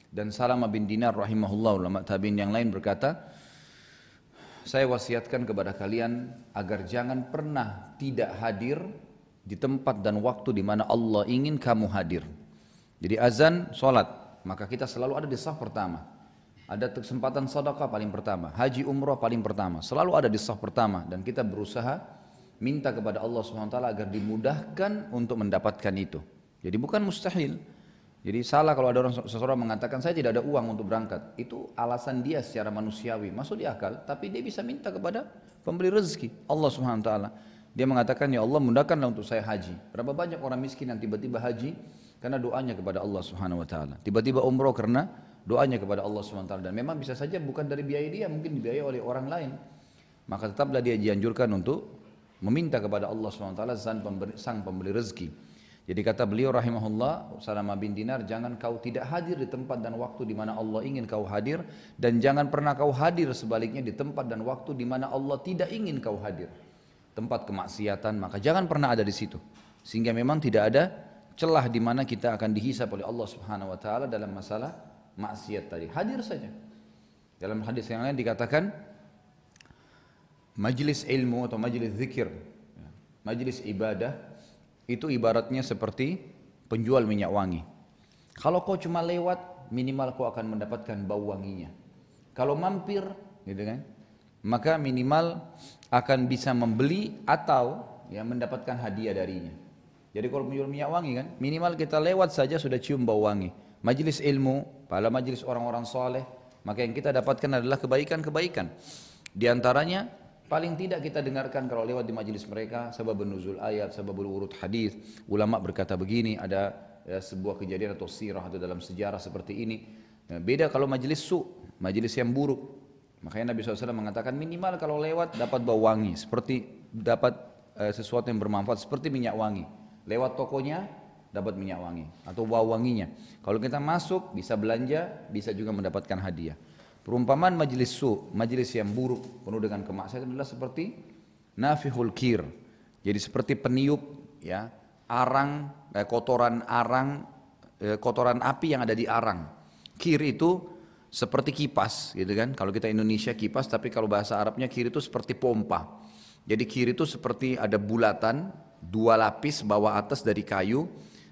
Dan Salamah bin Dinar rahimahullah, ulama tabi'in yang lain berkata, saya wasiatkan kepada kalian agar jangan pernah tidak hadir di tempat dan waktu di mana Allah ingin kamu hadir. Jadi azan, sholat, maka kita selalu ada di saf pertama. Ada kesempatan sedekah paling pertama, haji umrah paling pertama, selalu ada di saf pertama. Dan kita berusaha minta kepada Allah SWT agar dimudahkan untuk mendapatkan itu. Jadi bukan mustahil. Jadi salah kalau ada seseorang mengatakan saya tidak ada uang untuk berangkat. Itu alasan dia secara manusiawi, masuk di akal. Tapi dia bisa minta kepada pemberi rezeki, Allah SWT. Dia mengatakan, ya Allah mudahkanlah untuk saya haji. Berapa banyak orang miskin yang tiba-tiba haji karena doanya kepada Allah Subhanahu wa taala. Tiba-tiba umroh karena doanya kepada Allah Subhanahu wa taala. Dan memang bisa saja bukan dari biaya dia, mungkin dibiayai oleh orang lain. Maka tetaplah dia dianjurkan untuk meminta kepada Allah Subhanahu wa taala sang pemberi rezeki. Jadi kata beliau rahimahullah, Salamah bin Dinar, jangan kau tidak hadir di tempat dan waktu di mana Allah ingin kau hadir, dan jangan pernah kau hadir sebaliknya di tempat dan waktu di mana Allah tidak ingin kau hadir. Tempat kemaksiatan, maka jangan pernah ada di situ. Sehingga memang tidak ada celah di mana kita akan dihisab oleh Allah Subhanahu wa taala dalam masalah maksiat tadi. Hadir saja. Dalam hadis yang lain dikatakan majlis ilmu atau majlis zikir, majlis ibadah itu ibaratnya seperti penjual minyak wangi. Kalau kau cuma lewat, minimal kau akan mendapatkan bau wanginya. Kalau mampir, gitu kan, maka minimal akan bisa membeli atau ya mendapatkan hadiah darinya. Jadi kalau menjual minyak wangi kan, minimal kita lewat saja sudah cium bau wangi. Majelis ilmu, pada majelis orang-orang soleh, maka yang kita dapatkan adalah kebaikan-kebaikan. Di antaranya paling tidak kita dengarkan kalau lewat di majelis mereka sababun nuzul ayat, sababul urut hadis, ulama berkata begini, ada ya, sebuah kejadian atau sirah atau dalam sejarah seperti ini. Ya, beda kalau majelis majelis yang buruk. Makanya Nabi SAW mengatakan minimal kalau lewat dapat bau wangi, seperti dapat sesuatu yang bermanfaat seperti minyak wangi. Lewat tokonya dapat minyak wangi atau bau wanginya. Kalau kita masuk bisa belanja, bisa juga mendapatkan hadiah. Perumpamaan majelis majelis yang buruk penuh dengan kemaksiatan adalah seperti nafihul kir. Jadi seperti peniup ya, arang, kotoran arang, kotoran api yang ada di arang. Kir itu seperti kipas gitu kan, kalau kita Indonesia kipas, tapi kalau bahasa Arabnya kir itu seperti pompa. Jadi kir itu seperti ada bulatan, dua lapis bawah atas dari kayu,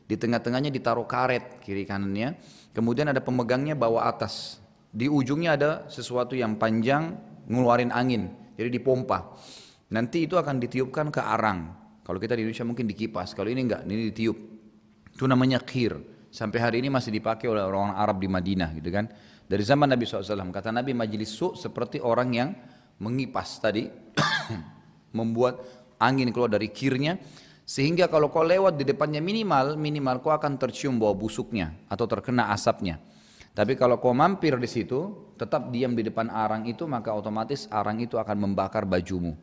di tengah-tengahnya ditaruh karet kiri kanannya, kemudian ada pemegangnya bawah atas, di ujungnya ada sesuatu yang panjang ngeluarin angin, jadi dipompa. Nanti itu akan ditiupkan ke arang. Kalau kita di Indonesia mungkin di kipas, kalau ini enggak, ini ditiup. Itu namanya kir. Sampai hari ini masih dipakai oleh orang Arab di Madinah gitu kan. Dari zaman Nabi SAW, kata Nabi majelis seperti orang yang mengipas tadi, membuat angin keluar dari kirnya, sehingga kalau kau lewat di depannya minimal kau akan tercium bau busuknya atau terkena asapnya. Tapi kalau kau mampir di situ, tetap diam di depan arang itu, maka otomatis arang itu akan membakar bajumu.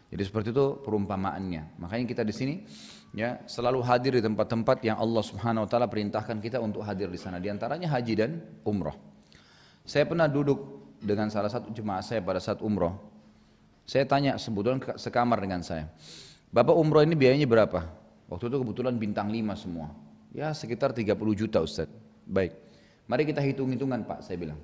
Jadi seperti itu perumpamaannya. Makanya kita di sini ya selalu hadir di tempat-tempat yang Allah Subhanahu wa taala perintahkan kita untuk hadir di sana. Di antaranya haji dan umrah. Saya pernah duduk dengan salah satu jemaah saya pada saat umrah. Saya tanya, sebetulnya sekamar dengan saya, Bapak umrah ini biayanya berapa? Waktu itu kebetulan bintang 5 semua. Ya sekitar 30 juta Ustaz. Baik, mari kita hitung-hitungan Pak, saya bilang.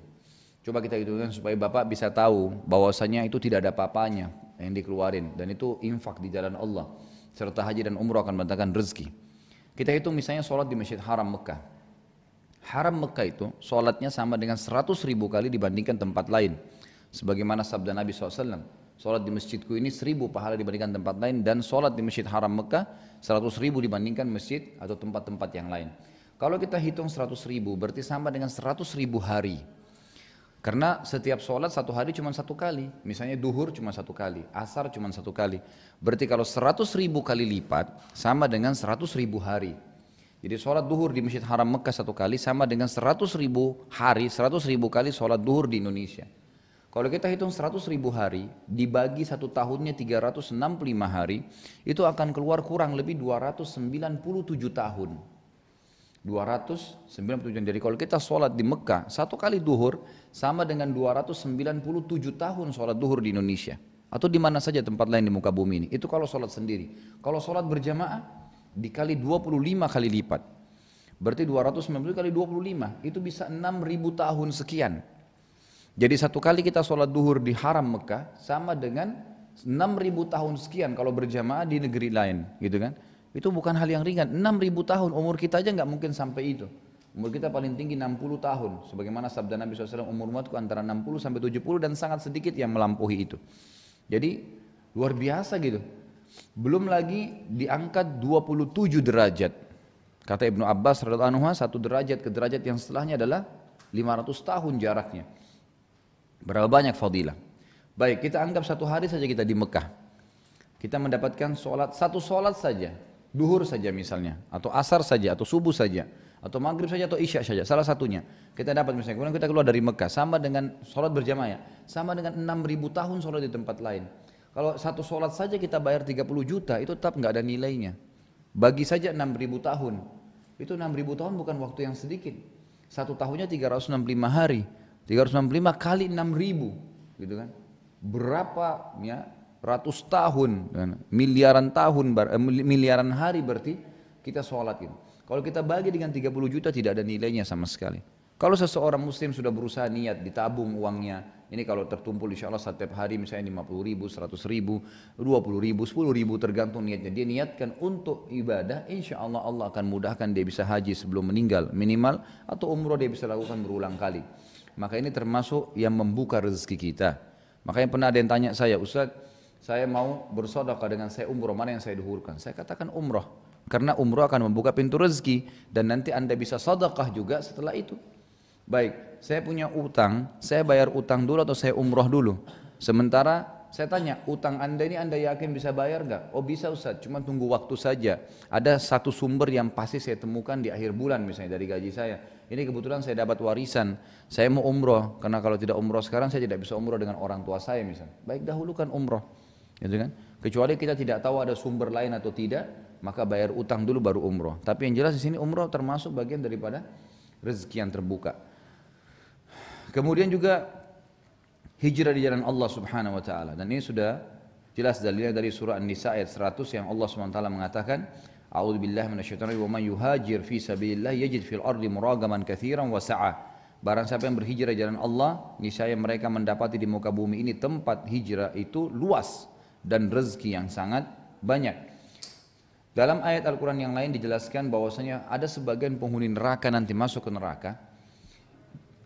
Coba kita hitungkan supaya Bapak bisa tahu bahwasanya itu tidak ada apa-apanya yang dikeluarin. Dan itu infak di jalan Allah. Serta haji dan umrah akan mendatangkan rezeki. Kita hitung misalnya sholat di Masjid Haram Mekah. Haram Mekah itu sholatnya sama dengan 100.000 kali dibandingkan tempat lain. Sebagaimana sabda Nabi SAW, sholat di masjidku ini 1.000 pahala dibandingkan tempat lain, dan sholat di masjid Haram Mekah 100.000 dibandingkan masjid atau tempat-tempat yang lain. Kalau kita hitung 100.000 berarti sama dengan 100.000 hari. Karena setiap sholat satu hari cuma satu kali. Misalnya duhur cuma satu kali, asar cuma satu kali. Berarti kalau 100.000 kali lipat sama dengan 100.000 hari. Jadi sholat duhur di Masjid Haram Mekah satu kali sama dengan 100.000 hari, 100.000 kali sholat duhur di Indonesia. Kalau kita hitung 100.000 hari dibagi satu tahunnya 365 hari, itu akan keluar kurang lebih 297 tahun. 297. Jadi kalau kita sholat di Mekah satu kali duhur sama dengan 297 tahun sholat duhur di Indonesia atau di mana saja tempat lain di muka bumi ini. Itu kalau sholat sendiri. Kalau sholat berjamaah dikali 25 kali lipat, berarti 290 kali 25 itu bisa 6.000 tahun sekian. Jadi satu kali kita sholat duhur di Haram Mekah sama dengan 6.000 tahun sekian kalau berjamaah di negeri lain, gitu kan? Itu bukan hal yang ringan. 6.000 tahun, umur kita aja nggak mungkin sampai itu. Umur kita paling tinggi 60 tahun, sebagaimana sabda Nabi SAW, umur umatku antara 60 sampai 70 dan sangat sedikit yang melampaui itu. Jadi luar biasa gitu. Belum lagi diangkat 27 derajat. Kata Ibnu Abbas radhiyallahu anhu, satu derajat ke derajat yang setelahnya adalah 500 tahun jaraknya. Berapa banyak fadilah. Baik, kita anggap satu hari saja kita di Mekah. Kita mendapatkan satu sholat saja, duhur saja misalnya, atau asar saja, atau subuh saja, atau maghrib saja, atau isya saja, salah satunya. Kita dapat misalnya, kemudian kita keluar dari Mekah, sama dengan sholat berjamaah, sama dengan 6.000 tahun sholat di tempat lain. Kalau satu sholat saja kita bayar 30 juta, itu tetap nggak ada nilainya. Bagi saja 6.000 tahun, itu 6.000 tahun bukan waktu yang sedikit. Satu tahunnya 365 hari, 365 kali 6.000, gitu kan? Berapa ya? Ratus tahun, miliaran tahun, miliaran hari berarti kita sholat itu. Kalau kita bagi dengan 30 juta tidak ada nilainya sama sekali. Kalau seseorang muslim sudah berusaha niat ditabung uangnya, ini kalau tertumpul insya Allah setiap hari misalnya 50.000, 100.000, 20.000, 10.000 tergantung niatnya. Dia niatkan untuk ibadah, insya Allah Allah akan mudahkan dia bisa haji sebelum meninggal minimal, atau umroh dia bisa lakukan berulang kali. Maka ini termasuk yang membuka rezeki kita. Makanya pernah ada yang tanya saya, Ustaz, saya mau bersedekah dengan saya umroh, mana yang saya duhurkan? Saya katakan umroh, karena umroh akan membuka pintu rezeki dan nanti anda bisa sedekah juga setelah itu. Baik, saya punya utang, saya bayar utang dulu atau saya umroh dulu? Sementara saya tanya, utang anda ini anda yakin bisa bayar nggak? Oh bisa Ustaz, cuma tunggu waktu saja. Ada satu sumber yang pasti saya temukan di akhir bulan misalnya dari gaji saya. Ini kebetulan saya dapat warisan, saya mau umroh, karena kalau tidak umroh sekarang saya tidak bisa umroh dengan orang tua saya misalnya. Baik, dahulukan umroh. Gitu kan? Kecuali kita tidak tahu ada sumber lain atau tidak, maka bayar utang dulu baru umroh. Tapi yang jelas di sini umroh termasuk bagian daripada rezeki yang terbuka. Kemudian juga hijrah di jalan Allah Subhanahu wa taala, dan ini sudah jelas dalilnya dari surah An-Nisa ayat 100 yang Allah Subhanahu wa taala mengatakan, A'udzubillahi minasyaitonir rajim, wa may yuhajir fi sabilillah yajid fil ardi muragaman katsiran wa sa'ah. Barang siapa yang berhijrah di jalan Allah, niscaya mereka mendapati di muka bumi ini tempat hijrah itu luas dan rezeki yang sangat banyak. Dalam ayat Al-Quran yang lain dijelaskan bahwasanya ada sebagian penghuni neraka nanti masuk ke neraka,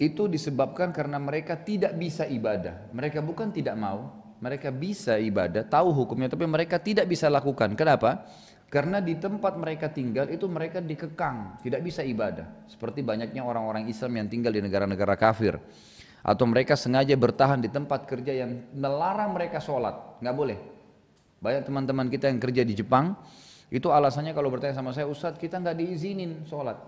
itu disebabkan karena mereka tidak bisa ibadah. Mereka bukan tidak mau, mereka bisa ibadah, tahu hukumnya, tapi mereka tidak bisa lakukan. Kenapa? Karena di tempat mereka tinggal itu mereka dikekang, tidak bisa ibadah. Seperti banyaknya orang-orang Islam yang tinggal di negara-negara kafir. Atau mereka sengaja bertahan di tempat kerja yang melarang mereka sholat, nggak boleh. Banyak teman-teman kita yang kerja di Jepang, itu alasannya kalau bertanya sama saya, Ustadz kita nggak diizinin sholat.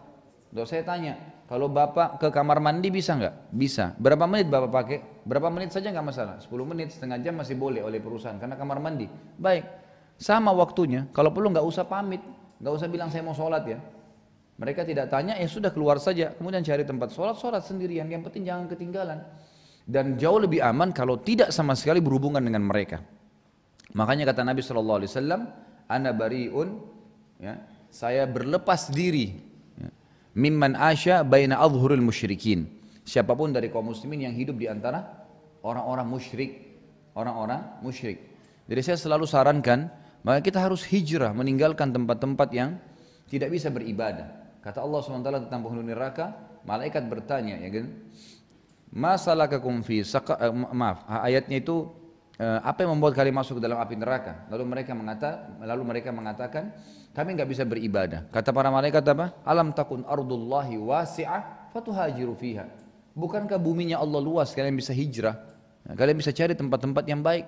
Lalu saya tanya, kalau bapak ke kamar mandi bisa nggak? Bisa. Berapa menit bapak pakai? Berapa menit saja nggak masalah. 10 menit, setengah jam masih boleh oleh perusahaan karena kamar mandi. Baik, sama waktunya. Kalau perlu nggak usah pamit, nggak usah bilang saya mau sholat ya. Mereka tidak tanya, ya sudah keluar saja. Kemudian cari tempat sholat, sholat sendirian. Yang penting jangan ketinggalan. Dan jauh lebih aman kalau tidak sama sekali berhubungan dengan mereka. Makanya kata Nabi SAW, Ana bari'un, ya, saya berlepas diri. Mimman asya baina adhuril musyrikin. Siapapun dari kaum muslimin yang hidup di antara orang-orang musyrik, Jadi saya selalu sarankan, maka kita harus hijrah, meninggalkan tempat-tempat yang tidak bisa beribadah. Kata Allah SWT tentang penghuni neraka, malaikat bertanya, ya kan? Masalakakum fi maaf, ayatnya itu apa yang membuat kalian masuk ke dalam api neraka? Lalu mereka mengatakan, kami nggak bisa beribadah. Kata para malaikat apa? Alam takun ardullahi wasi'ah fatuhajiru fiha. Bukankah buminya Allah luas, kalian bisa hijrah? Nah, kalian bisa cari tempat-tempat yang baik.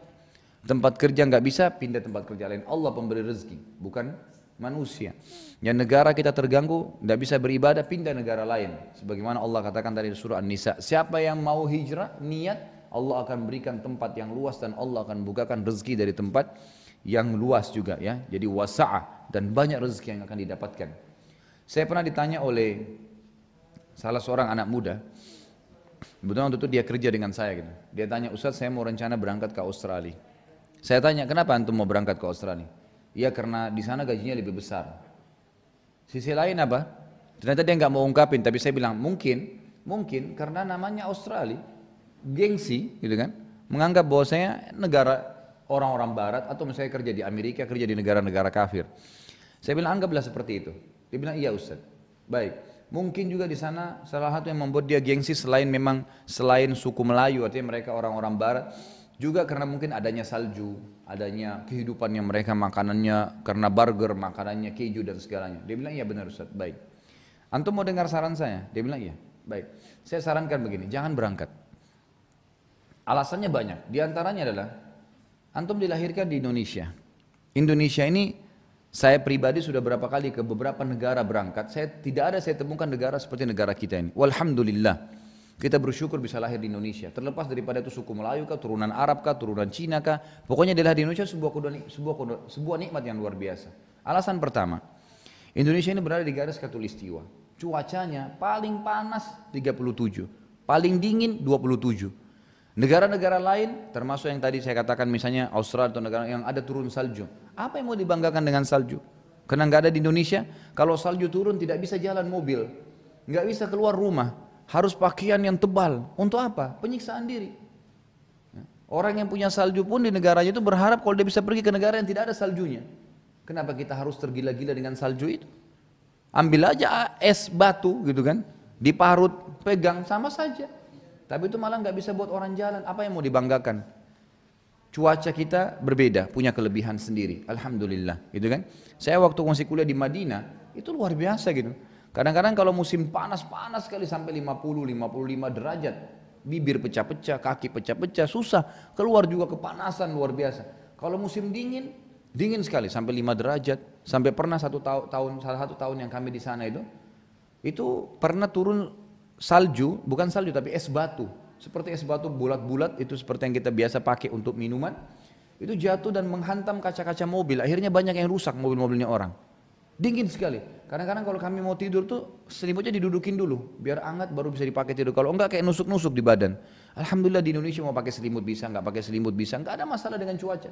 Tempat kerja nggak bisa, pindah tempat kerja lain. Allah pemberi rezeki, bukan manusia. Yang negara kita terganggu, nggak bisa beribadah, pindah negara lain. Sebagaimana Allah katakan tadi di surah An-Nisa, siapa yang mau hijrah, niat, Allah akan berikan tempat yang luas dan Allah akan bukakan rezeki dari tempat yang luas juga, ya. Jadi wasa'ah, dan banyak rezeki yang akan didapatkan. Saya pernah ditanya oleh salah seorang anak muda, kebetulan waktu itu dia kerja dengan saya gitu. Dia tanya, Ustaz, saya mau rencana berangkat ke Australia. Saya tanya, kenapa antum mau berangkat ke Australia? Ya karena di sana gajinya lebih besar. Sisi lain apa? Ternyata dia nggak mau ungkapin, tapi saya bilang mungkin karena namanya Australia, gengsi, gitu kan? Menganggap bahwa saya negara orang-orang Barat atau misalnya kerja di Amerika, kerja di negara-negara kafir. Saya bilang anggaplah seperti itu. Dia bilang iya Ustaz. Baik. Mungkin juga di sana salah satu yang membuat dia gengsi selain suku Melayu, artinya mereka orang-orang Barat. Juga karena mungkin adanya salju, adanya kehidupan yang mereka makanannya karena burger, makanannya keju dan segalanya. Dia bilang iya benar Ustaz, baik. Antum mau dengar saran saya? Dia bilang iya, baik. Saya sarankan begini, jangan berangkat. Alasannya banyak, di antaranya adalah antum dilahirkan di Indonesia. Indonesia ini saya pribadi sudah berapa kali ke beberapa negara berangkat, tidak ada saya temukan negara seperti negara kita ini. Walhamdulillah. Kita bersyukur bisa lahir di Indonesia. Terlepas daripada itu suku Melayu kah, turunan Arab kah, turunan Cina kah. Pokoknya dia lahir di Indonesia sebuah nikmat yang luar biasa. Alasan pertama, Indonesia ini berada di garis khatulistiwa. Cuacanya paling panas 37, paling dingin 27. Negara-negara lain, termasuk yang tadi saya katakan misalnya Australia atau negara yang ada turun salju. Apa yang mau dibanggakan dengan salju? Karena nggak ada di Indonesia. Kalau salju turun tidak bisa jalan mobil, nggak bisa keluar rumah. Harus pakaian yang tebal. Untuk apa? Penyiksaan diri. Orang yang punya salju pun di negaranya itu berharap kalau dia bisa pergi ke negara yang tidak ada saljunya. Kenapa kita harus tergila-gila dengan salju itu? Ambil aja es batu gitu kan, diparut, pegang, sama saja. Tapi itu malah nggak bisa buat orang jalan. Apa yang mau dibanggakan? Cuaca kita berbeda, punya kelebihan sendiri. Alhamdulillah, gitu kan? Saya waktu masih kuliah di Madinah, itu luar biasa gitu. Kadang-kadang kalau musim panas sekali sampai 50-55 derajat, bibir pecah-pecah, kaki pecah-pecah, susah, keluar juga kepanasan luar biasa. Kalau musim dingin sekali sampai 5 derajat, sampai pernah salah satu tahun yang kami di sana itu pernah turun salju, bukan salju tapi es batu, seperti es batu bulat-bulat itu seperti yang kita biasa pakai untuk minuman, itu jatuh dan menghantam kaca-kaca mobil, akhirnya banyak yang rusak mobil-mobilnya orang. Dingin sekali. Kadang-kadang kalau kami mau tidur tuh selimutnya didudukin dulu biar hangat baru bisa dipakai tidur. Kalau enggak kayak nusuk-nusuk di badan. Alhamdulillah di Indonesia mau pakai selimut bisa, enggak pakai selimut bisa, enggak ada masalah dengan cuaca.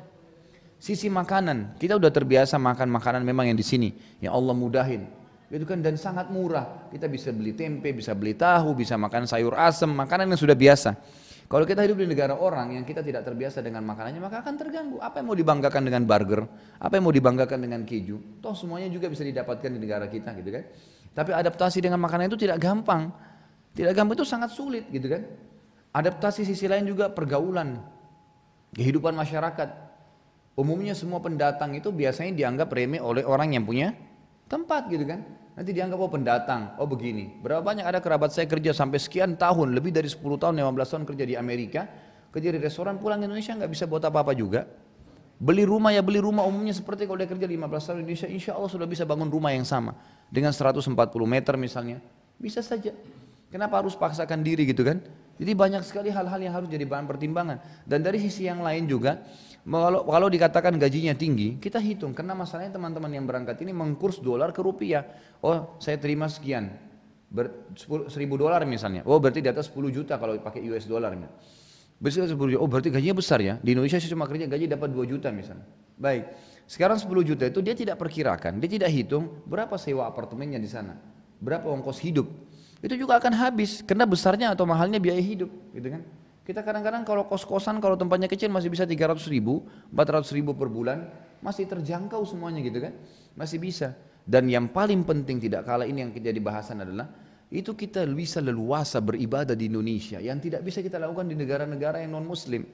Sisi makanan, kita udah terbiasa makan makanan memang yang di sini, yang Allah mudahin. Itu kan dan sangat murah. Kita bisa beli tempe, bisa beli tahu, bisa makan sayur asem, makanan yang sudah biasa. Kalau kita hidup di negara orang yang kita tidak terbiasa dengan makanannya, maka akan terganggu. Apa yang mau dibanggakan dengan burger? Apa yang mau dibanggakan dengan keju? Toh semuanya juga bisa didapatkan di negara kita, gitu kan? Tapi adaptasi dengan makanan itu tidak gampang. Tidak gampang, itu sangat sulit, gitu kan? Adaptasi sisi lain juga pergaulan, kehidupan masyarakat. Umumnya semua pendatang itu biasanya dianggap remeh oleh orang yang punya tempat, gitu kan? Nanti dianggap oh pendatang, oh begini. Berapa banyak ada kerabat saya kerja sampai sekian tahun, lebih dari 10 tahun, 15 tahun kerja di Amerika, kerja di restoran, pulang ke Indonesia nggak bisa buat apa-apa juga. Beli rumah umumnya seperti kalau dia kerja 15 tahun di Indonesia, insya Allah sudah bisa bangun rumah yang sama. Dengan 140 meter misalnya, bisa saja. Kenapa harus paksakan diri gitu kan? Jadi banyak sekali hal-hal yang harus jadi bahan pertimbangan. Dan dari sisi yang lain juga, kalau dikatakan gajinya tinggi, kita hitung. Karena masalahnya teman-teman yang berangkat ini mengkurs dolar ke rupiah. Oh saya terima sekian, $1.000 misalnya. Oh berarti di atas 10 juta kalau pakai US dollar. Besar 10 juta, oh berarti gajinya besar ya. Di Indonesia saya cuma kerja gaji dapat 2 juta misalnya. Baik, sekarang 10 juta itu dia tidak perkirakan, dia tidak hitung berapa sewa apartemennya di sana, berapa ongkos hidup. Itu juga akan habis karena besarnya atau mahalnya biaya hidup, gitu kan? Kita kadang-kadang kalau kos-kosan kalau tempatnya kecil masih bisa 300 ribu, 400 ribu per bulan, masih terjangkau semuanya gitu kan? Masih bisa. Dan yang paling penting tidak kalah ini yang jadi bahasan adalah itu kita bisa leluasa beribadah di Indonesia yang tidak bisa kita lakukan di negara-negara yang non-muslim.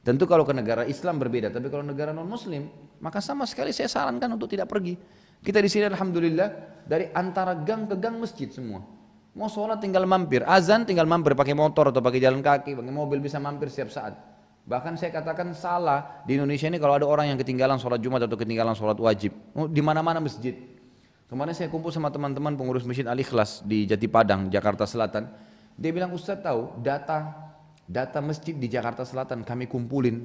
Tentu kalau ke negara Islam berbeda, tapi kalau negara non-muslim, maka sama sekali saya sarankan untuk tidak pergi. Kita di sini alhamdulillah dari antara gang ke gang masjid semua. Mau sholat tinggal mampir, azan tinggal mampir pakai motor atau pakai jalan kaki, pakai mobil bisa mampir setiap saat. Bahkan saya katakan salah di Indonesia ini kalau ada orang yang ketinggalan sholat Jumat atau ketinggalan sholat wajib, di mana-mana masjid. Kemarin saya kumpul sama teman-teman pengurus Masjid Al-Ikhlas di Jati Padang, Jakarta Selatan. Dia bilang, Ustaz tahu data masjid di Jakarta Selatan kami kumpulin,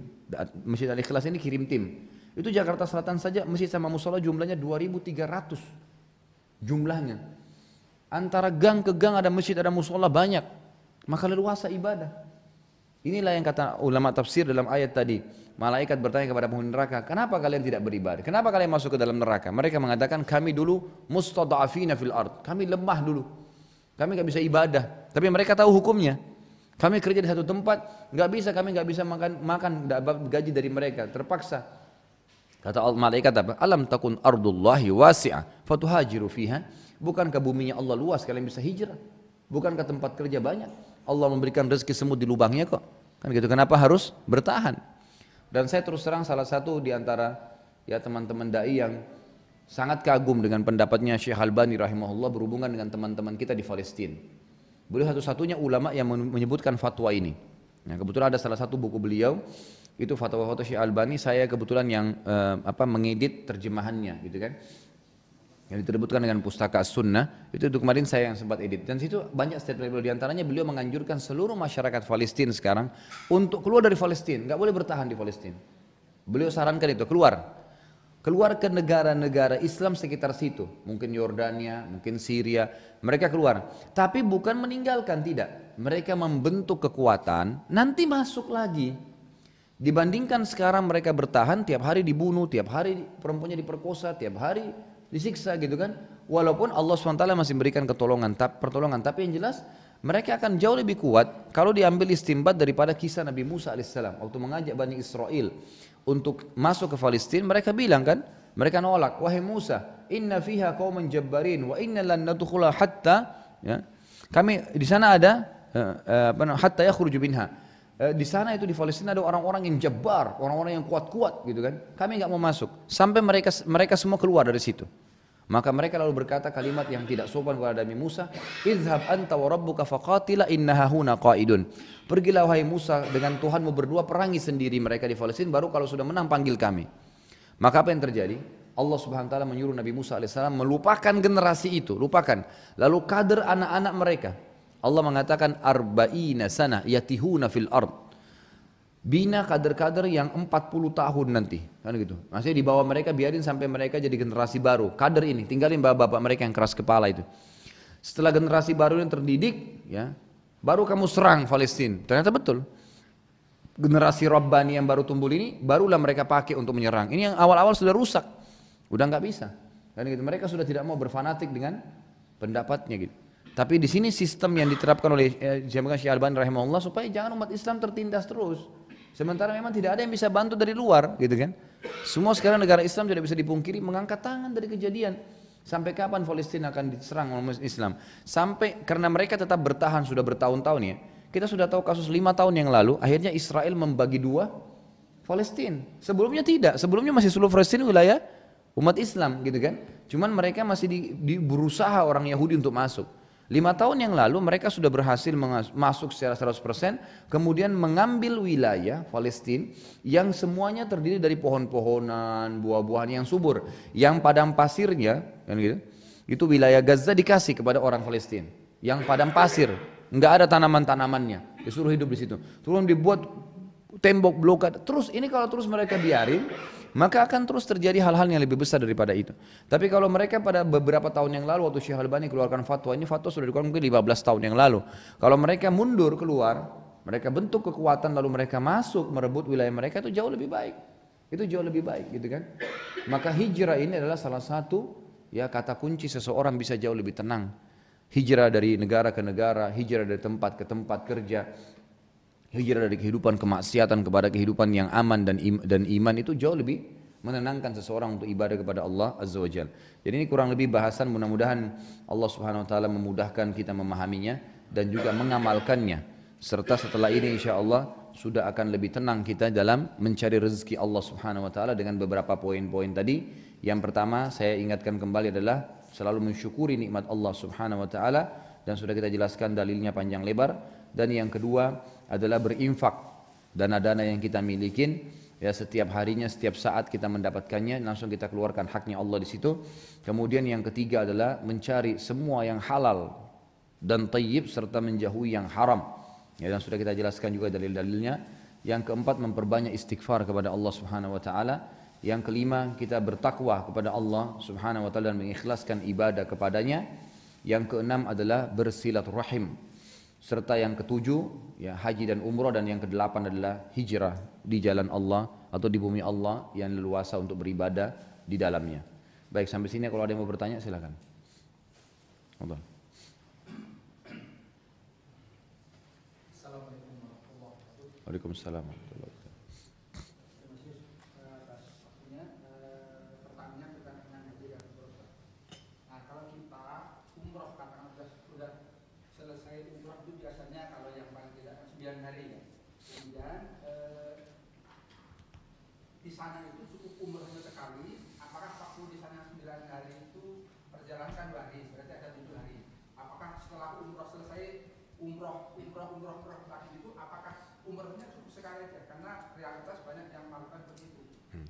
Masjid Al-Ikhlas ini kirim tim. Itu Jakarta Selatan saja masjid sama musola jumlahnya 2.300 jumlahnya. Antara gang ke gang ada masjid, ada musola banyak. Maka leluasa ibadah. Inilah yang kata ulama tafsir dalam ayat tadi. Malaikat bertanya kepada penghuni neraka, kenapa kalian tidak beribadah? Kenapa kalian masuk ke dalam neraka? Mereka mengatakan, kami dulu mustada'afina fil ard. Kami lemah dulu. Kami nggak bisa ibadah. Tapi mereka tahu hukumnya. Kami kerja di satu tempat, kami nggak bisa makan dapat gaji dari mereka, terpaksa. Kata malaikat apa? Alam takun ardullahi wasi'ah fatuhajiru fiha. Bukankah buminya Allah luas, kalian bisa hijrah? Bukankah tempat kerja banyak? Allah memberikan rezeki semut di lubangnya kok. Kan gitu, kenapa harus bertahan? Dan saya terus terang salah satu di antara ya teman-teman dai yang sangat kagum dengan pendapatnya Syekh Albani rahimahullah berhubungan dengan teman-teman kita di Palestina. Beliau satu-satunya ulama yang menyebutkan fatwa ini. Nah, kebetulan ada salah satu buku beliau itu fatwa-fatwa Syekh Albani, saya kebetulan yang mengedit terjemahannya gitu kan. Yang diterbitkan dengan Pustaka As-Sunnah, itu kemarin saya yang sempat edit. Dan situ banyak statement beliau, diantaranya beliau menganjurkan seluruh masyarakat Palestina sekarang untuk keluar dari Palestina, nggak boleh bertahan di Palestina. Beliau sarankan itu, keluar ke negara-negara Islam sekitar situ, mungkin Yordania, mungkin Syria, mereka keluar. Tapi bukan meninggalkan, tidak. Mereka membentuk kekuatan, nanti masuk lagi. Dibandingkan sekarang mereka bertahan, tiap hari dibunuh, tiap hari perempuannya diperkosa, tiap hari disiksa gitu kan. Walaupun Allah SWT masih memberikan pertolongan, tapi yang jelas mereka akan jauh lebih kuat kalau diambil istimbat daripada kisah Nabi Musa alaihissalam waktu mengajak Bani Israel untuk masuk ke Palestina. Mereka bilang kan, mereka nolak, wahai Musa, inna fiha qauman jabbarin wa inna lan nadkhula hatta, ya, kami di sana ada hatta yakhruju minha. Di sana itu di Palestina ada orang-orang yang jabbar, orang-orang yang kuat-kuat gitu kan. Kami nggak mau masuk sampai mereka semua keluar dari situ. Maka mereka lalu berkata kalimat yang tidak sopan kepada Nabi Musa, "Idhhab anta wa rabbuka faqatila innaha huna qa'idun." Pergilah wahai Musa dengan Tuhanmu berdua, perangi sendiri mereka di Palestina, baru kalau sudah menang panggil kami. Maka apa yang terjadi? Allah Subhanahu wa taala menyuruh Nabi Musa alaihissalam melupakan generasi itu, lupakan. Lalu kader anak-anak mereka. Allah mengatakan arba'ina sana yatihuna fil ard. Bina kader-kader yang 40 tahun nanti, kan gitu. Maksudnya di bawah mereka biarin sampai mereka jadi generasi baru. Kader ini tinggalin bapak-bapak mereka yang keras kepala itu. Setelah generasi baru yang terdidik, ya, baru kamu serang Palestina. Ternyata betul. Generasi Rabbani yang baru tumbuh ini, barulah mereka pakai untuk menyerang. Ini yang awal-awal sudah rusak, udah nggak bisa. Kan gitu. Mereka sudah tidak mau berfanatik dengan pendapatnya gitu. Tapi di sini sistem yang diterapkan oleh Syekh Albani rahimahullah supaya jangan umat Islam tertindas terus. Sementara memang tidak ada yang bisa bantu dari luar, gitu kan? Semua sekarang negara Islam tidak bisa dipungkiri mengangkat tangan dari kejadian. Sampai kapan Palestina akan diserang oleh umat Islam? Sampai karena mereka tetap bertahan sudah bertahun-tahun ya. Kita sudah tahu kasus 5 tahun yang lalu, akhirnya Israel membagi 2 Palestina. Sebelumnya tidak, sebelumnya masih seluruh Palestina wilayah umat Islam, gitu kan? Cuman mereka masih berusaha orang Yahudi untuk masuk. 5 tahun yang lalu mereka sudah berhasil masuk secara 100%, kemudian mengambil wilayah Palestina yang semuanya terdiri dari pohon-pohonan, buah-buahan yang subur, yang padang pasirnya, kan gitu, itu wilayah Gaza dikasih kepada orang Palestina, yang padang pasir, nggak ada tanaman-tanamannya, disuruh hidup di situ, terus dibuat tembok blokade, terus ini kalau terus mereka biarin, maka akan terus terjadi hal-hal yang lebih besar daripada itu. Tapi kalau mereka pada beberapa tahun yang lalu waktu Syekh Albani keluarkan fatwa, ini fatwa sudah dikeluarkan mungkin 15 tahun yang lalu. Kalau mereka mundur keluar, mereka bentuk kekuatan lalu mereka masuk merebut wilayah mereka, itu jauh lebih baik. Itu jauh lebih baik gitu kan. Maka hijrah ini adalah salah satu ya kata kunci seseorang bisa jauh lebih tenang. Hijrah dari negara ke negara, hijrah dari tempat ke tempat kerja, hijrah dari kehidupan kemaksiatan kepada kehidupan yang aman dan iman itu jauh lebih menenangkan seseorang untuk ibadah kepada Allah Azza wa Jalla. Jadi ini kurang lebih bahasan, mudah-mudahan Allah Subhanahu wa taala memudahkan kita memahaminya dan juga mengamalkannya. Serta setelah ini insya Allah sudah akan lebih tenang kita dalam mencari rezeki Allah Subhanahu wa taala dengan beberapa poin-poin tadi. Yang pertama saya ingatkan kembali adalah selalu mensyukuri nikmat Allah Subhanahu wa taala dan sudah kita jelaskan dalilnya panjang lebar. Dan yang kedua adalah berinfak dana-dana yang kita milikin, ya setiap harinya, setiap saat kita mendapatkannya langsung kita keluarkan haknya Allah di situ. Kemudian yang ketiga adalah mencari semua yang halal dan thayyib serta menjauhi yang haram. Ya, dan sudah kita jelaskan juga dalil-dalilnya. Yang keempat memperbanyak istighfar kepada Allah Subhanahu wa taala. Yang kelima kita bertakwa kepada Allah Subhanahu wa taala dan mengikhlaskan ibadah kepadanya. Yang keenam adalah bersilaturahim. Serta yang ketujuh ya haji dan umrah, dan yang kedelapan adalah hijrah di jalan Allah atau di bumi Allah yang leluasa untuk beribadah di dalamnya. Baik, sampai sini kalau ada yang mau bertanya silakan. Allah. Waalaikumsalam warahmatullahi wabarakatuh. Pertanyaannya berkaitan dengan haji dan umroh. Nah, kalau kita umroh karena sudah selesai umroh itu biasanya kalau yang paling tidak 9 hari ya. Kemudian di sana itu cukup umrohnya sekali. Apakah waktu di sana 9 hari itu perjalanan 2 hari, berarti ada 7 hari. Apakah setelah umroh selesai umroh lagi itu apakah umrohnya cukup sekali aja? Karena realitas banyak yang melakukan begitu,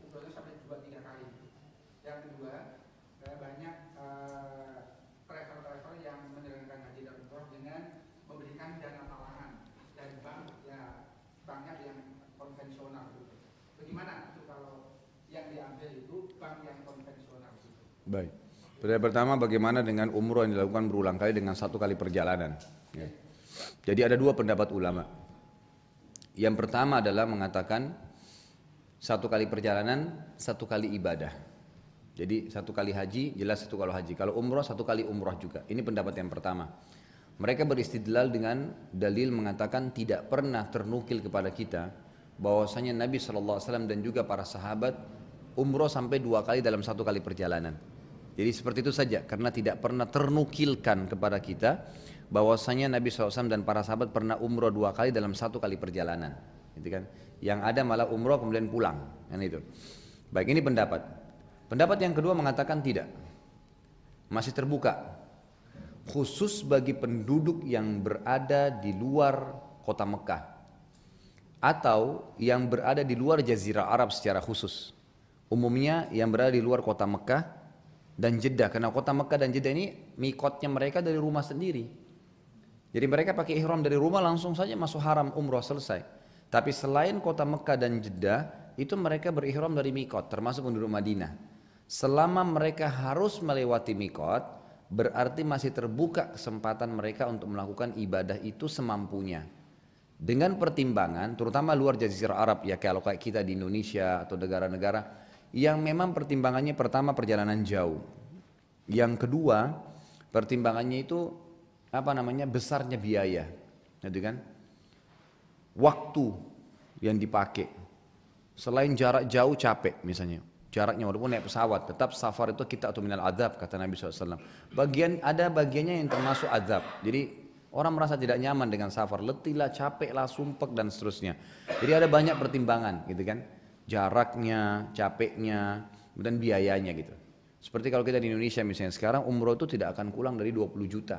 umrohnya sampai 2-3 kali. Yang kedua, banyak travel-travel yang menjalankan haji dan umroh dengan memberikan dana talangan dari bank, ya banknya yang konvensional gitu. Bagaimana itu kalau yang diambil itu bank yang konvensional gitu? Baik. Pertama, bagaimana dengan umroh yang dilakukan berulang kali dengan 1 kali perjalanan? Ya. Jadi ada 2 pendapat ulama. Yang pertama adalah mengatakan 1 kali perjalanan, 1 kali ibadah. Jadi 1 kali haji, jelas 1 kali haji. Kalau umroh 1 kali umroh juga. Ini pendapat yang pertama. Mereka beristidlal dengan dalil mengatakan tidak pernah ternukil kepada kita bahwasanya Nabi SAW dan juga para sahabat umroh sampai 2 kali dalam 1 kali perjalanan. Jadi seperti itu saja, karena tidak pernah ternukilkan kepada kita bahwasanya Nabi SAW dan para sahabat pernah umroh 2 kali dalam 1 kali perjalanan, gitu kan? Yang ada malah umroh kemudian pulang, kan itu. Baik, ini pendapat. Pendapat yang kedua mengatakan tidak, masih terbuka, khusus bagi penduduk yang berada di luar kota Mekah atau yang berada di luar Jazirah Arab secara khusus. Umumnya yang berada di luar kota Mekah dan Jeddah, karena kota Mekah dan Jeddah ini mikotnya mereka dari rumah sendiri. Jadi mereka pakai ihram dari rumah langsung saja masuk haram umroh selesai. Tapi selain kota Mekah dan Jeddah itu mereka berihram dari mikot, termasuk penduduk Madinah. Selama mereka harus melewati mikot, berarti masih terbuka kesempatan mereka untuk melakukan ibadah itu semampunya. Dengan pertimbangan, terutama luar Jazirah Arab ya, kalau kayak kita di Indonesia atau negara-negara yang memang pertimbangannya pertama perjalanan jauh. Yang kedua, pertimbangannya itu besarnya biaya, gitu kan? Waktu yang dipakai. Selain jarak jauh capek misalnya, jaraknya walaupun naik pesawat, tetap safar itu kita atau minal adab kata Nabi SAW. Ada bagiannya yang termasuk adab. Jadi orang merasa tidak nyaman dengan safar, letih lah, capek lah, sumpek dan seterusnya. Jadi ada banyak pertimbangan, gitu kan? Jaraknya, capeknya, dan biayanya gitu. Seperti kalau kita di Indonesia misalnya sekarang umroh itu tidak akan kurang dari 20 juta.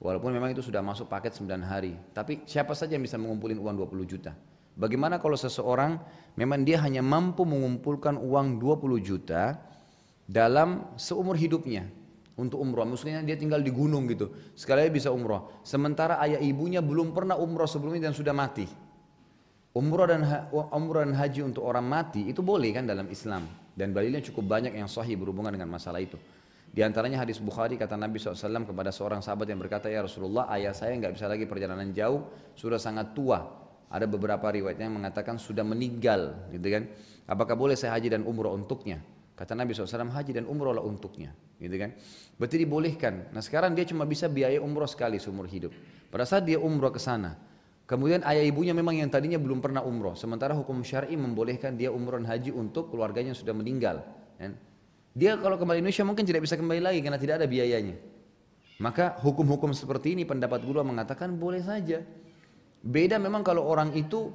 Walaupun memang itu sudah masuk paket 9 hari. Tapi siapa saja yang bisa mengumpulin uang 20 juta? Bagaimana kalau seseorang memang dia hanya mampu mengumpulkan uang 20 juta dalam seumur hidupnya untuk umroh. Maksudnya dia tinggal di gunung gitu, sekali bisa umroh. Sementara ayah ibunya belum pernah umroh sebelumnya dan sudah mati. Umroh dan haji untuk orang mati itu boleh kan dalam Islam. Dan dalilnya cukup banyak yang sahih berhubungan dengan masalah itu. Di antaranya hadis Bukhari, kata Nabi SAW kepada seorang sahabat yang berkata, ya Rasulullah, ayah saya nggak bisa lagi perjalanan jauh, sudah sangat tua. Ada beberapa riwayatnya yang mengatakan sudah meninggal, gitu kan? Apakah boleh saya haji dan umroh untuknya? Kata Nabi SAW, haji dan umroh lah untuknya, gitu kan? Berarti dibolehkan. Nah sekarang dia cuma bisa biaya umroh sekali seumur hidup. Pada saat dia umroh ke sana, Kemudian ayah ibunya memang yang tadinya belum pernah umroh, sementara hukum syar'i membolehkan dia umroh dan haji untuk keluarganya yang sudah meninggal. Kan? Dia kalau kembali Indonesia mungkin tidak bisa kembali lagi karena tidak ada biayanya. Maka hukum-hukum seperti ini pendapat guru mengatakan boleh saja. Beda memang kalau orang itu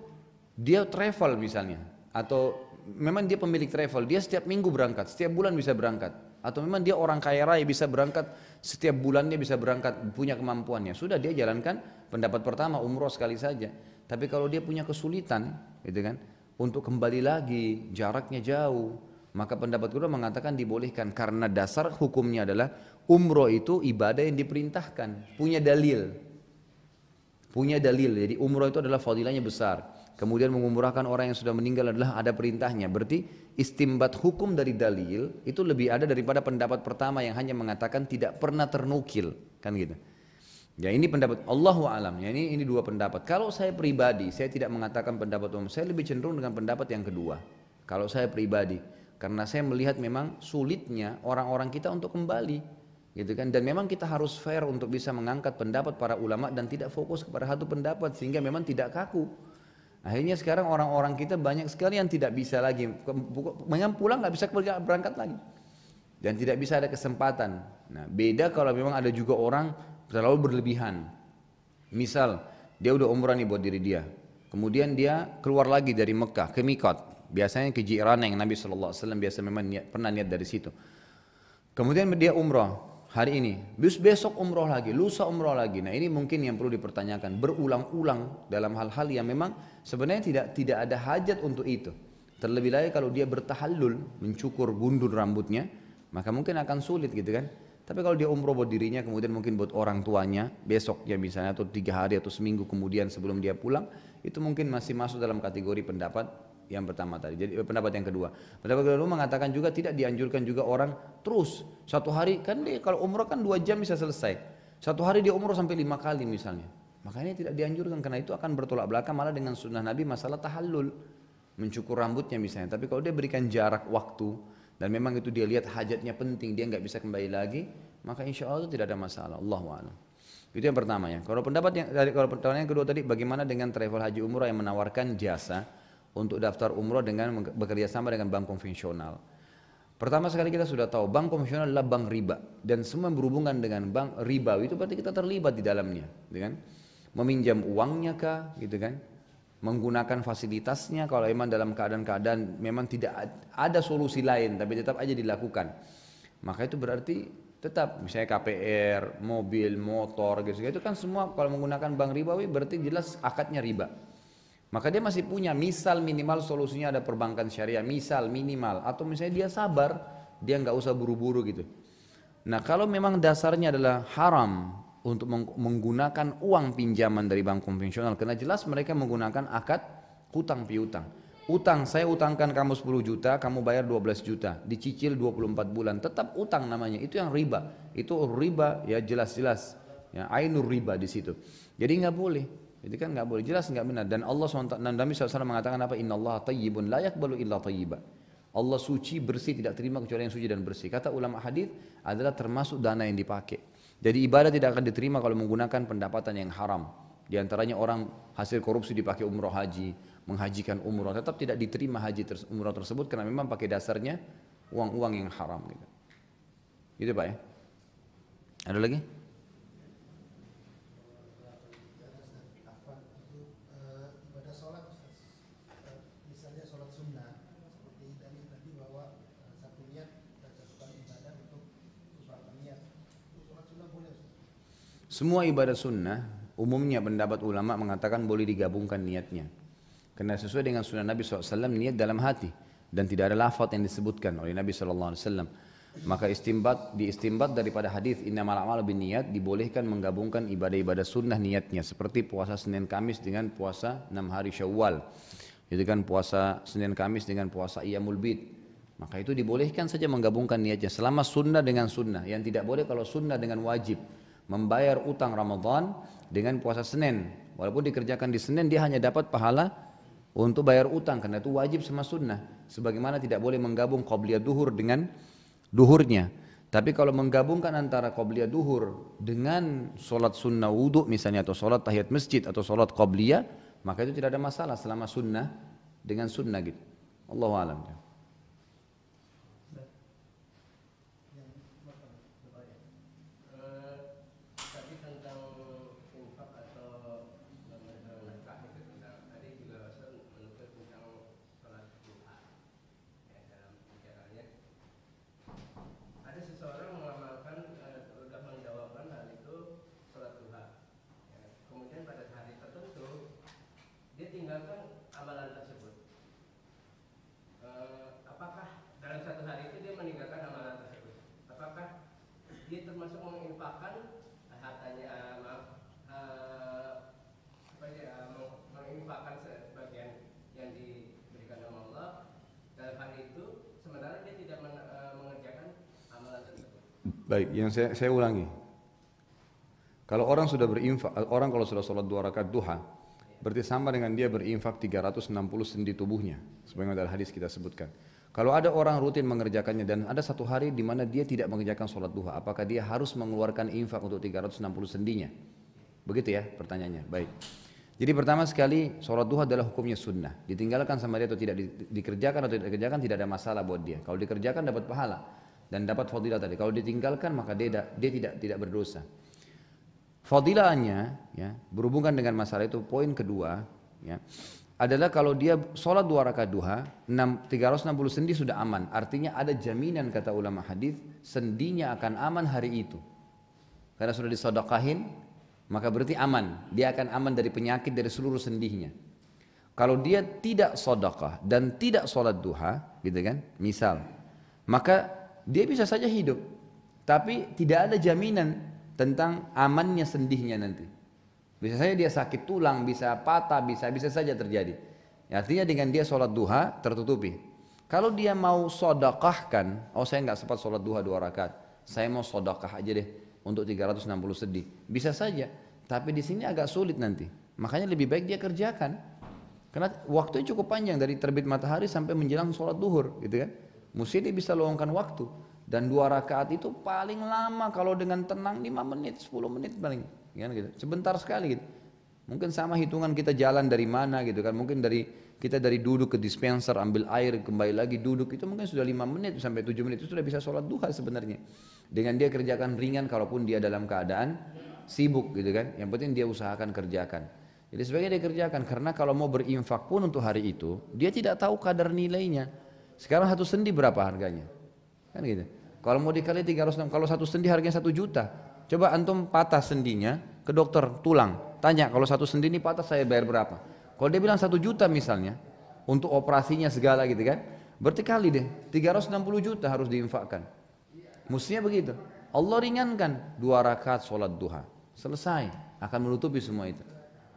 dia travel misalnya, atau memang dia pemilik travel, dia setiap minggu berangkat, setiap bulan bisa berangkat, atau memang dia orang kaya raya bisa berangkat setiap bulannya bisa berangkat, punya kemampuannya, sudah dia jalankan pendapat pertama umroh sekali saja. Tapi kalau dia punya kesulitan, gitu kan, untuk kembali lagi jaraknya jauh, maka pendapat kedua mengatakan dibolehkan karena dasar hukumnya adalah umroh itu ibadah yang diperintahkan, punya dalil. Punya dalil, jadi umroh itu adalah fadilahnya besar. Kemudian mengumrahkan orang yang sudah meninggal adalah ada perintahnya. Berarti istimbat hukum dari dalil itu lebih ada daripada pendapat pertama yang hanya mengatakan tidak pernah ternukil, kan gitu. Ya ini pendapat Allahu alam. Ya ini dua pendapat. Kalau saya pribadi, saya tidak mengatakan pendapat umum. Saya lebih cenderung dengan pendapat yang kedua. Kalau saya pribadi, karena saya melihat memang sulitnya orang-orang kita untuk kembali, gitu kan. Dan memang kita harus fair untuk bisa mengangkat pendapat para ulama dan tidak fokus kepada satu pendapat sehingga memang tidak kaku. Akhirnya sekarang orang-orang kita banyak sekali yang tidak bisa lagi, pulang nggak bisa berangkat lagi, dan tidak bisa ada kesempatan. Nah beda kalau memang ada juga orang terlalu berlebihan. Misal dia udah umrah nih buat diri dia, kemudian dia keluar lagi dari Mekah ke Mikot, biasanya ke Ji'rana yang Nabi SAW biasa memang pernah niat dari situ. Kemudian dia umrah hari ini, besok umroh lagi, lusa umroh lagi. Nah ini mungkin yang perlu dipertanyakan, berulang-ulang dalam hal-hal yang memang sebenarnya tidak ada hajat untuk itu. Terlebih lagi kalau dia bertahallul, mencukur gundur rambutnya, maka mungkin akan sulit gitu kan. Tapi kalau dia umroh buat dirinya, kemudian mungkin buat orang tuanya, besoknya misalnya atau 3 hari atau seminggu kemudian sebelum dia pulang, itu mungkin masih masuk dalam kategori pendapat yang pertama tadi. Jadi pendapat yang kedua. Pendapat kedua mengatakan juga tidak dianjurkan juga orang terus satu hari, kan dia kalau umroh kan 2 jam bisa selesai. Satu hari dia umroh sampai 5 kali misalnya. Makanya tidak dianjurkan karena itu akan bertolak belakang malah dengan sunnah Nabi masalah tahallul, mencukur rambutnya misalnya. Tapi kalau dia berikan jarak waktu dan memang itu dia lihat hajatnya penting, dia nggak bisa kembali lagi, maka insya Allah itu tidak ada masalah. Allahu a'lam. Itu yang pertama ya. Kalau pertanyaan yang kedua tadi, bagaimana dengan travel haji umrah yang menawarkan jasa untuk daftar umroh dengan bekerja sama dengan bank konvensional? Pertama sekali kita sudah tahu bank konvensional adalah bank riba, dan semua yang berhubungan dengan bank riba itu berarti kita terlibat di dalamnya, gitu kan? Meminjam uangnya kah, gitu kan? Menggunakan fasilitasnya kalau memang dalam keadaan-keadaan memang tidak ada solusi lain tapi tetap aja dilakukan, maka itu berarti tetap misalnya KPR, mobil, motor gitu, itu kan semua kalau menggunakan bank ribawi berarti jelas akadnya riba. Maka dia masih punya misal minimal solusinya ada perbankan syariah, misal minimal, atau misalnya dia sabar, dia nggak usah buru-buru gitu. Nah kalau memang dasarnya adalah haram untuk menggunakan uang pinjaman dari bank konvensional, karena jelas mereka menggunakan akad hutang piutang. Utang, saya utangkan kamu 10 juta, kamu bayar 12 juta, dicicil 24 bulan, tetap utang namanya, itu yang riba. Itu riba ya jelas-jelas, ya ainur riba di situ. Jadi nggak boleh. Jadi kan nggak boleh, jelas nggak benar. Dan Allah SWT, Nabi SAW mengatakan apa? Innallaha tayyibun la yaqbalu illa tayyiba. Allah suci, bersih, tidak terima kecuali yang suci dan bersih. Kata ulama hadis adalah termasuk dana yang dipakai. Jadi ibadah tidak akan diterima kalau menggunakan pendapatan yang haram. Di antaranya orang hasil korupsi dipakai umroh haji, menghajikan umroh, tetap tidak diterima umroh tersebut karena memang pakai dasarnya uang-uang yang haram. Gitu. Gitu Pak ya. Ada lagi? Semua ibadah sunnah, umumnya pendapat ulama mengatakan boleh digabungkan niatnya. Karena sesuai dengan sunnah Nabi SAW, niat dalam hati. Dan tidak ada lafaz yang disebutkan oleh Nabi SAW. Maka diistimbat daripada hadis innamal a'malu binniyat, dibolehkan menggabungkan ibadah-ibadah sunnah niatnya. Seperti puasa Senin Kamis dengan puasa 6 hari Syawal. Itu kan puasa Senin Kamis dengan puasa Iyamul Bid. Maka itu dibolehkan saja menggabungkan niatnya. Selama sunnah dengan sunnah. Yang tidak boleh kalau sunnah dengan wajib. Membayar utang Ramadan dengan puasa Senin, walaupun dikerjakan di Senin dia hanya dapat pahala untuk bayar utang karena itu wajib sama sunnah. Sebagaimana tidak boleh menggabung qabliyah duhur dengan duhurnya. Tapi kalau menggabungkan antara qobliyah duhur dengan sholat sunnah wudhu misalnya, atau sholat tahiyat masjid, atau sholat qobliyah, maka itu tidak ada masalah selama sunnah dengan sunnah gitu. Allahu a'lam. Baik, yang saya ulangi. Kalau orang sudah berinfak, orang kalau sudah sholat 2 rakaat duha, berarti sama dengan dia berinfak 360 sendi tubuhnya. Sebagaimana dalam hadis kita sebutkan. Kalau ada orang rutin mengerjakannya dan ada satu hari di mana dia tidak mengerjakan sholat duha, apakah dia harus mengeluarkan infak untuk 360 sendinya? Begitu ya pertanyaannya. Baik. Jadi pertama sekali sholat duha adalah hukumnya sunnah. Ditinggalkan sama dia atau tidak dikerjakan atau tidak dikerjakan tidak ada masalah buat dia. Kalau dikerjakan dapat pahala dan dapat fadilah tadi. Kalau ditinggalkan maka dia tidak berdosa. Fadilahnya ya, berhubungan dengan masalah itu, poin kedua ya, adalah kalau dia sholat 2 rakaat duha 360 sendi sudah aman. Artinya ada jaminan kata ulama hadis sendinya akan aman hari itu. Karena sudah disedekahin, maka berarti aman. Dia akan aman dari penyakit dari seluruh sendinya. Kalau dia tidak sedekah dan tidak sholat duha, gitu kan? Misal, maka dia bisa saja hidup, tapi tidak ada jaminan tentang amannya sendihnya nanti. Bisa saja dia sakit tulang, bisa patah, bisa saja terjadi. Artinya dengan dia sholat duha tertutupi. Kalau dia mau sodakahkan, oh saya nggak sempat sholat duha 2 rakaat, saya mau sodakah aja deh untuk 360 sendi, bisa saja. Tapi di sini agak sulit nanti. Makanya lebih baik dia kerjakan. Karena waktunya cukup panjang dari terbit matahari sampai menjelang sholat duhur, gitu kan? Mesti dia bisa luangkan waktu. Dan 2 rakaat itu paling lama kalau dengan tenang 5 menit, 10 menit paling, kan gitu. Sebentar sekali gitu. Mungkin sama hitungan kita jalan dari mana gitu kan. Mungkin kita dari duduk ke dispenser ambil air kembali lagi duduk itu mungkin sudah 5 menit sampai 7 menit itu sudah bisa sholat duha sebenarnya. Dengan dia kerjakan ringan kalaupun dia dalam keadaan sibuk gitu kan. Yang penting dia usahakan kerjakan. Jadi sebaiknya dia kerjakan karena kalau mau berinfak pun untuk hari itu dia tidak tahu kadar nilainya. Sekarang 1 sendi berapa harganya? Kan gitu. Kalau mau dikali 300, kalau 1 sendi harganya 1 juta. Coba antum patah sendinya ke dokter tulang, tanya kalau 1 sendi ini patah saya bayar berapa? Kalau dia bilang 1 juta misalnya untuk operasinya segala gitu kan, berarti kali deh 360 juta harus diinfakkan. Mestinya begitu. Allah ringankan 2 rakaat sholat duha, selesai, akan menutupi semua itu.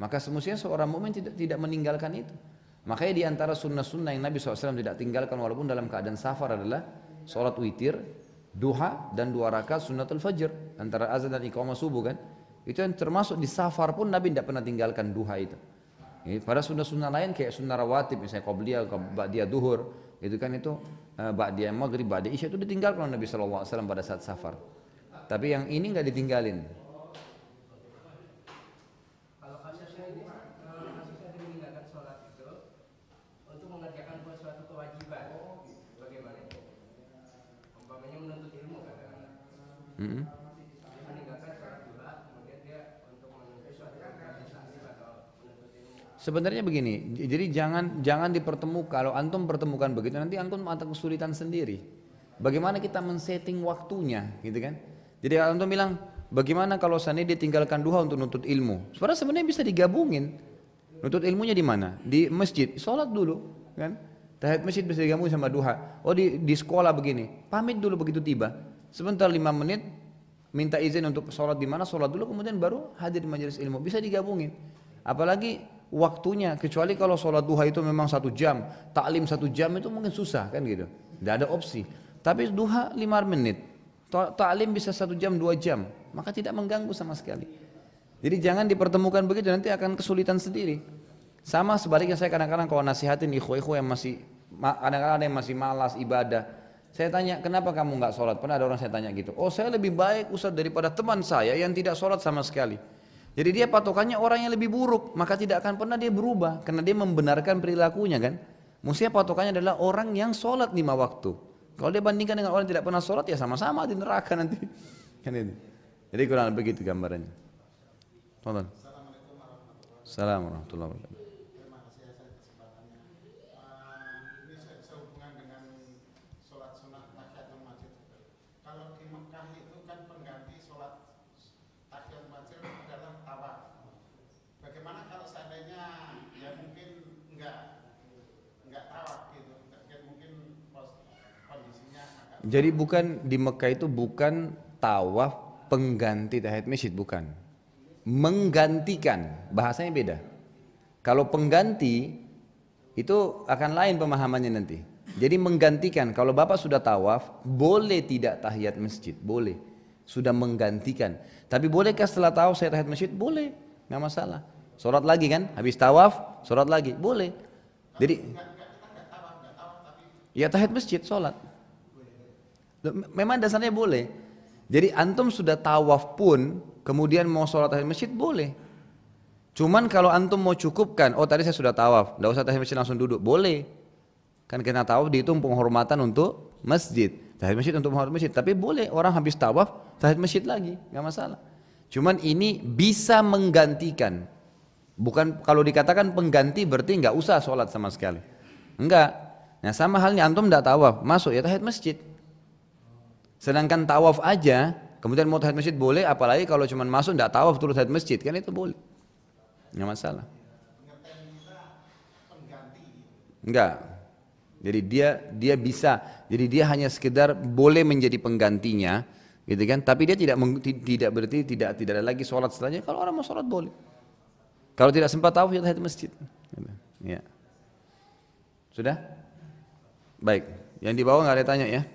Maka semestinya seorang mukmin tidak meninggalkan itu. Makanya di antara sunnah-sunnah yang Nabi SAW tidak tinggalkan walaupun dalam keadaan safar adalah sholat witir, duha dan 2 rakaat sunnatul fajr antara azan dan iqamah subuh kan. Itu yang termasuk di safar pun Nabi tidak pernah tinggalkan duha itu. Pada sunnah-sunnah lain kayak sunnah rawatib misalnya qabliyah, ba'diyah duhur, itu kan itu ba'diyah maghrib, ba'diyah isya itu ditinggalkan oleh Nabi SAW pada saat safar. Tapi yang ini nggak ditinggalin. Sebenarnya begini, jadi jangan dipertemukan. Kalau antum pertemukan begitu, nanti antum akan kesulitan sendiri. Bagaimana kita men-setting waktunya, gitu kan? Jadi kalau antum bilang, bagaimana kalau seandainya dia tinggalkan duha untuk nuntut ilmu? Sebenarnya bisa digabungin. Nuntut ilmunya di mana? Di masjid, sholat dulu, kan? Tahiyat masjid bisa digabungin sama duha. Oh di sekolah begini, pamit dulu begitu tiba. Sebentar 5 menit, minta izin untuk sholat di mana, sholat dulu, kemudian baru hadir di majelis ilmu. Bisa digabungin. Apalagi waktunya, kecuali kalau sholat duha itu memang 1 jam, taklim 1 jam itu mungkin susah kan gitu, tidak ada opsi. Tapi duha 5 menit, taklim bisa 1 jam 2 jam, maka tidak mengganggu sama sekali. Jadi jangan dipertemukan begitu, nanti akan kesulitan sendiri. Sama sebaliknya saya kadang-kadang kalau nasihatin ikhwah-ikhwah yang masih kadang-kadang ada yang masih malas ibadah, Saya tanya, kenapa kamu nggak sholat? Pernah ada orang saya tanya gitu. Oh, saya lebih baik Ustaz daripada teman saya yang tidak sholat sama sekali. Jadi dia patokannya orang yang lebih buruk, maka tidak akan pernah dia berubah, karena dia membenarkan perilakunya kan. Mestinya patokannya adalah orang yang sholat 5 waktu. Kalau dia bandingkan dengan orang yang tidak pernah sholat, ya sama-sama di neraka nanti. Kan ini. Jadi kurang lebih begitu gambarannya. Tonton. Assalamualaikum warahmatullahi wabarakatuh. Terima kasih atas kesempatannya. Ini sehubungan dengan sholat sunat tahiyatul masjid. Kalau di Mekah itu kan pengganti sholat tahiyatul masjid adalah tawaf. Bagaimana kalau seandainya ya mungkin enggak tawaf gitu, mungkin kondisinya agak. Jadi bukan di Mekah itu bukan tawaf pengganti tahiyat masjid, bukan. Menggantikan, bahasanya beda. Kalau pengganti itu akan lain pemahamannya nanti. Jadi menggantikan, kalau Bapak sudah tawaf, boleh tidak tahiyat masjid? Boleh. Sudah menggantikan. Tapi bolehkah setelah tawaf saya tahiyat masjid? Boleh, nggak masalah. Sholat lagi kan, habis tawaf, sholat lagi, boleh. Jadi ya tahiyat masjid, sholat. Memang dasarnya boleh. Jadi antum sudah tawaf pun, kemudian mau sholat tahiyat masjid, boleh. Cuman kalau antum mau cukupkan, oh tadi saya sudah tawaf, tidak usah tahiyat masjid langsung duduk, boleh. Kan karena tawaf dihitung penghormatan untuk masjid, tahiyat masjid untuk penghormatan masjid. Tapi boleh orang habis tawaf tahiyat masjid lagi, nggak masalah. Cuman ini bisa menggantikan. Bukan kalau dikatakan pengganti berarti nggak usah sholat sama sekali. Enggak. Nah sama halnya antum tidak tawaf, masuk ya tahiyat masjid. Sedangkan tawaf aja, kemudian mau tahiyat masjid boleh, apalagi kalau cuma masuk tidak tawaf terus tahiyat masjid, kan itu boleh. Nggak masalah. Enggak. Jadi dia bisa. Jadi dia hanya sekedar boleh menjadi penggantinya, gitu kan? Tapi dia tidak berarti tidak ada lagi sholat setelahnya. Kalau orang mau sholat boleh. Kalau tidak sempat tawaf ya tahiyat masjid. Ya. Sudah? Baik. Yang di bawah nggak ada tanya ya?